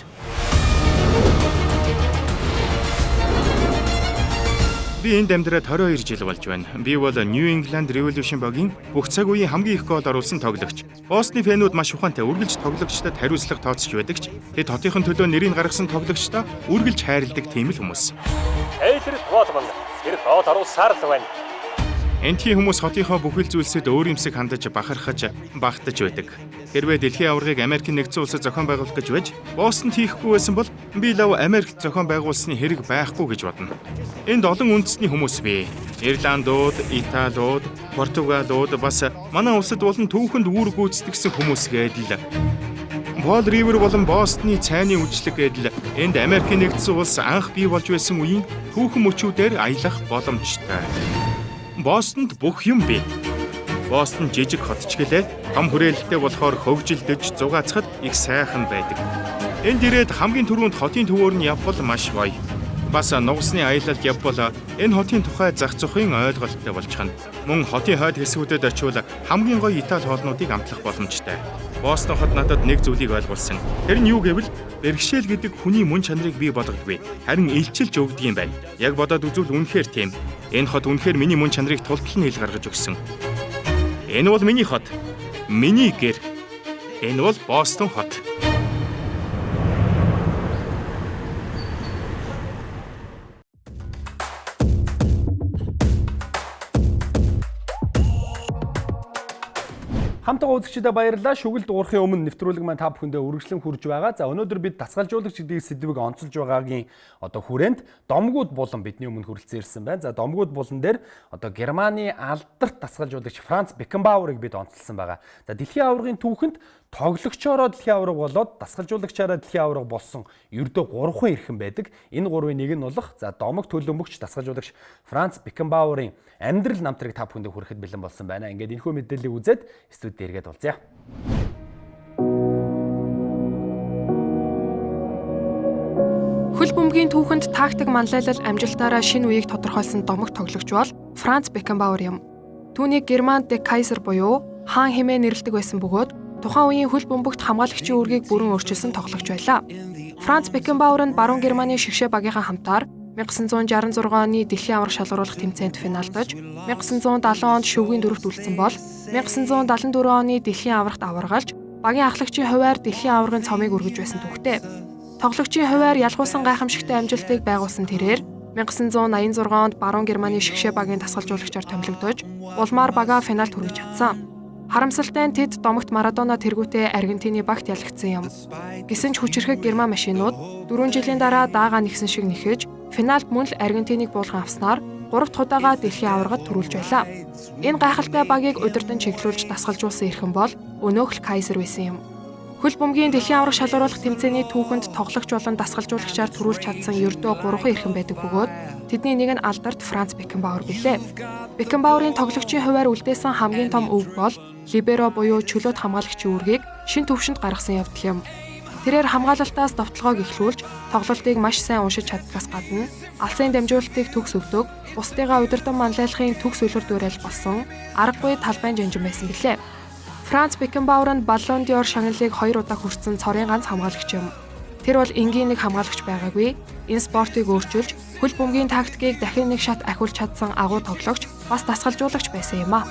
Би энд амьдраад 22 жил болж байна. Би бол New England Revolution багийн бүх цаг үеийн хамгийн их гол оруулсан тоглогч. Бостны фэнүүд маш ухаантай үргэлж тоглогчдод хариуцлага тооцож байдаг ч тэд хотынхын төлөө нэрийг гаргасан тоглогчдоо үргэлж хайрладаг тийм л хүмүүс. Тейлор Туулман тэр гол оруулсаар л байна. Энтхийн хүмүүс хотынхоо бүхэл зүйлсэд өөр юмсыг хандаж бахархаж багтаж байдаг. Хэрвээ дэлхийн аваргыг Америкийн нэгдсэн улсад зохион байгуулах гэж байж, Бостонд хийхгүй байсан бол би лав Америкт зохион байгуулсны хэрэг байхгүй гэж бодно. Энд олон үндэсний хүмүүс бий. Ирландууд, Италиуд, Португалууд бас манай улсад болон түүхэнд үүрэг гүйцэтгэсэн хүмүүс гэдэл. Пол Ривер болон Бостны цайны үжлэг гэдэл энд Америкийн нэгдсэн улс анх бий болж байсан үеийн түүхэн мөчүүдээр аялах боломжтой. Бостонд бүх юм бий. Бостон жижиг хотч гэлээ том хүрээлэлтэй болохоор хөгжилдөж зугаацахад их сайхан байдаг. Энд ирээд хамгийн түрүүнд хотын төвөөр нь явбал маш гоё. Бас нугасны аялалд явбал энэ хотын тухай зах зохин ойлголттой болчихно. Мөн хотын хойд хэсгүүдэд очивол хамгийн гоё Итали хоолнуудыг амтлах боломжтой. Бостон хот надад нэг зүйлийг ойлгуулсан. Тэр нь юу гэвэл бэрхшээл гэдэг хүний мөн чанарыг бий болгодоггүй. Харин илчилж өгдөг юм байна. Яг бодоод үзвэл үнэхээр тийм. Энэ хот үнэхээр миний мөн чанарыг тултал нь ил гаргаж өгсөн. Энэ бол миний хот. Миний гэр. Энэ бол Бостон хот. үзэгчдээ баярлалаа. Шүгэл дуурахын өмнө нэвтрүүлэг маань та бүхэндээ үргэлжлэн хүрж байгаа. За өнөөдөр бид дасгалжуулагч гэдэг сэдвийг онцолж байгаагийн хүрээнд домгууд булан бидний өмнө хүрэлцэн ирсэн байна. За домгууд булан дээр Германы алдарт дасгалжуулагч Франц Бекенбауерыг бид онцолсон байгаа. За дэлхийн аваргын түүхэнд тоглогчороо дэлхийн аварга болоод дасгалжуулагчаараа дэлхийн аварга болсон ердөө 3 хүн ирхэн байдаг. Энэ 3-ын нэг нь болох домог төлөмбөгч дасгалжуулагч Франц Бекенбауерын амьдрал намтрыг та бүхэндээ хүрэхэд бэлэн болсон байна. Ингээд энэхүү мэдээллийг үзээд студид эргээд уулзъя. Хөл бөмбөгийн түүхэнд тактик манлайлал амжилтаараа шинэ үеийг тодорхойлсон домог тоглогч бол Франц Бекенбауер юм. Түүнийг Герман де Кайзер буюу хаан хэмээн нэрлэдэг байсан бөгөөд тухайн үеийн хөл бөмбөгт хамгаалагчийн үүргийг бүрэн өөрчилсөн тоглогч байлаа. Франц Бекенбауер нь баруун Германы шигшээ багийнхаа хамтаар 1966 оны дэлхийн аварга шалгаруулах тэмцээнд финалдаж, 1970 онд шүвгийн дөрөвт үлдсэн бол 1974 оны дэлхийн аваргад аваргалж, багийн ахлагчийн хувиар дэлхийн аваргын цомыг өргөж байсан түүхтэй. Тоглогчийн хувиар ялгуусан гайхамшигтай амжилтыг байгуулсан тэрээр 1986 онд баруун Германы шигшээ багийн дасгалжуулагчаар томилогдож, улмаар багаа финалд хүргэж чадсан. Харамсалтай нь тэд домогт Марадона тэргүүтээ Аргентины багт ялагдсан юм. Гэсэн ч хүчирхэг герман машинууд 4 жилийн дараа даагаа нэгсэн шиг нэхэж, финалд мөн л Аргентиныг буулган авснаар 3 дахь удаага дэлхийн аваргад төрүүлж байлаа. Энэ гайхалтай багийг удирдан чиглүүлж дасгалжуулсан эрхэн бол өнөөх л Кайзер байсан юм. Хөл бөмбөгийн дэлхийн аварга шалгаруулах тэмцээний түүхэнд тоглогч болон дасгалжуулагчаар төрүүлж чадсан ердөө 3 эрхэн байдаг бөгөөд тэдний нэг нь алдарт Франц Бекенбауер билээ. Бекенбауерын тоглогчийн хувиар үлдээсэн хамгийн том өв бол либеро буюу чөлөөт хамгаалагчийн үүргийг шин төвшөнд гаргасан явдал юм. Тэрээр хамгаалалтаас довтлогоог эхлүүлж, тоглолтыг маш сайн уншиж чаддгаас гадна алсын дамжуулалтыг төгс өгдөг, бусдыгаа удирдан манлайлахын төгс үлгэр дуурайл болсон аргагүй талбайн жанжин байсан билээ. Франц Бекенбауер нь Баллон д'Ор шагналыг 2 удаа хүртсэн цорын ганц хамгаалагч юм. Тэр бол энгийн нэг хамгаалагч байгаагүй. Энэ спортыг өөрчилж, хөл бөмбөгийн тактикийг дахин нэг шат ахиулж чадсан агуу тоглогч, бас дасгалжуулагч байсан юм а.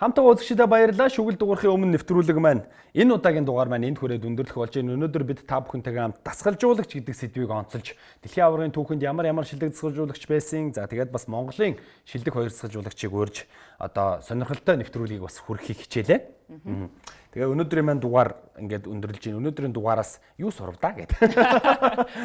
Хамтаа үзэгчдээ баярлалаа. Шүгэл дуурахын өмнө нэвтрүүлэг маань энэ удаагийн дугаар маань энд хүрээд өндөрлөх болж байна. Өнөөдөр бид та бүхэнтэйгээ хамт дасгалжуулагч гэдэг сэдвийг онцолж, дэлхийн аваргын түүхэнд ямар шилдэг дасгалжуулагч байсан, за тэгээд бас Монголын шилдэг 2 дасгалжуулагчийг урьж сонирхолтой нэвтрүүлгийг бас хүргэхийг хичээлээ. Тэгээ өнөөдрийн маань дугаар ингээд өндөрлж байна. Өнөөдрийн дугаараас юу сурвдаа гэдэг.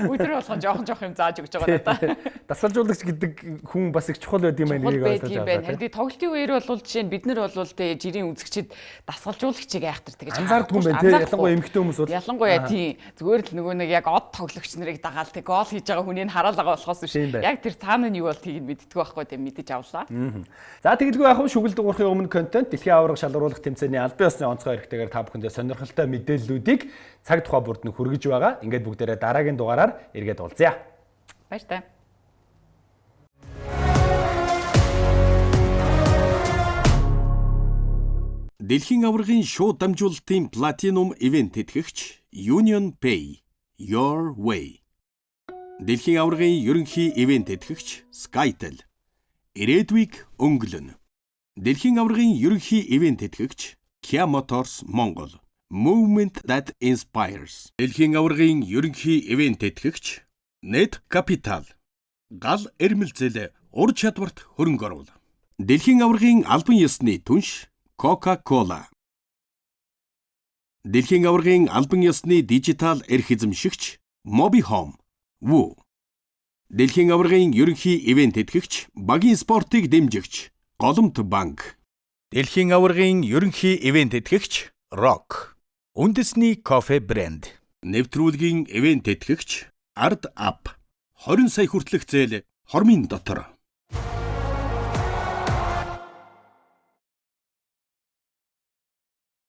Өдөр болгон жоох юм зааж өгч байгаа надаа. Дасгалжуулагч гэдэг хүн бас их чухал байд юм байна нэрийг ойлгож байгаа. Тэгээд тоглолтын үеэр бол жишээ нь бид нар бол тэ жирийн үзэгчид дасгалжуулагчийг айхтар тэгэж анзаардаг юм байна тий. Ялангуяа эмэгтэй хүмүүс бол. Ялангуяа тий. Зүгээр л нөгөө нэг яг од тоглогч нарыг дагаал тэг гол хийж байгаа хүнийг хараалгаа болохоос биш. Яг тэр цаана нь юу бол тийг мэддэг байхгүй тэ мэдэж авлаа. За тэгэлгүй яг шүгэл дуурахын өмнө контент дэлхийн аварга шалгаруулах тэмцээний албан ёсны онцгой хэрэгтэй та бүхэндээ сонирхолтой мэдээллүүдийг цаг тухай бүрд нь хүргэж байгаа. Ингээд бүгдээрээ дараагийн дугаараар эргээд уулзъя. Баяртай. Дэлхийн аваргын шууд дамжуулалтын платинум ивент тэтгэгч Union Pay Your Way. Дэлхийн аваргын ерөнхий ивент тэтгэгч Skytel. Ирээдүйг өнгөлөн. Дэлхийн аваргын ерөнхий ивент тэтгэгч Kia Motors Mongol. Movement that inspires. Дэлхийн аваргын ерөнхий ивент тэтгэгч Net Capital. Гал эрмэлзэл ур чадварт хөрөнгө оруул. Дэлхийн аваргын албан ёсны түнш Coca-Cola. Дэлхийн аваргын албан ёсны дижитал эрх эзэмшигч Mobihome. Woo. Дэлхийн аваргын ерөнхий ивент тэтгэгч багийн спортыг дэмжигч Голомт банк. Дэлхийн аваргын ерөнхий ивент тэтгэгч Rock. Үндэсний кофе брэнд. Нэвтрүүлгийн ивент тэтгэгч Ard App. 20 сая хүртэлх зээл хормын дотор.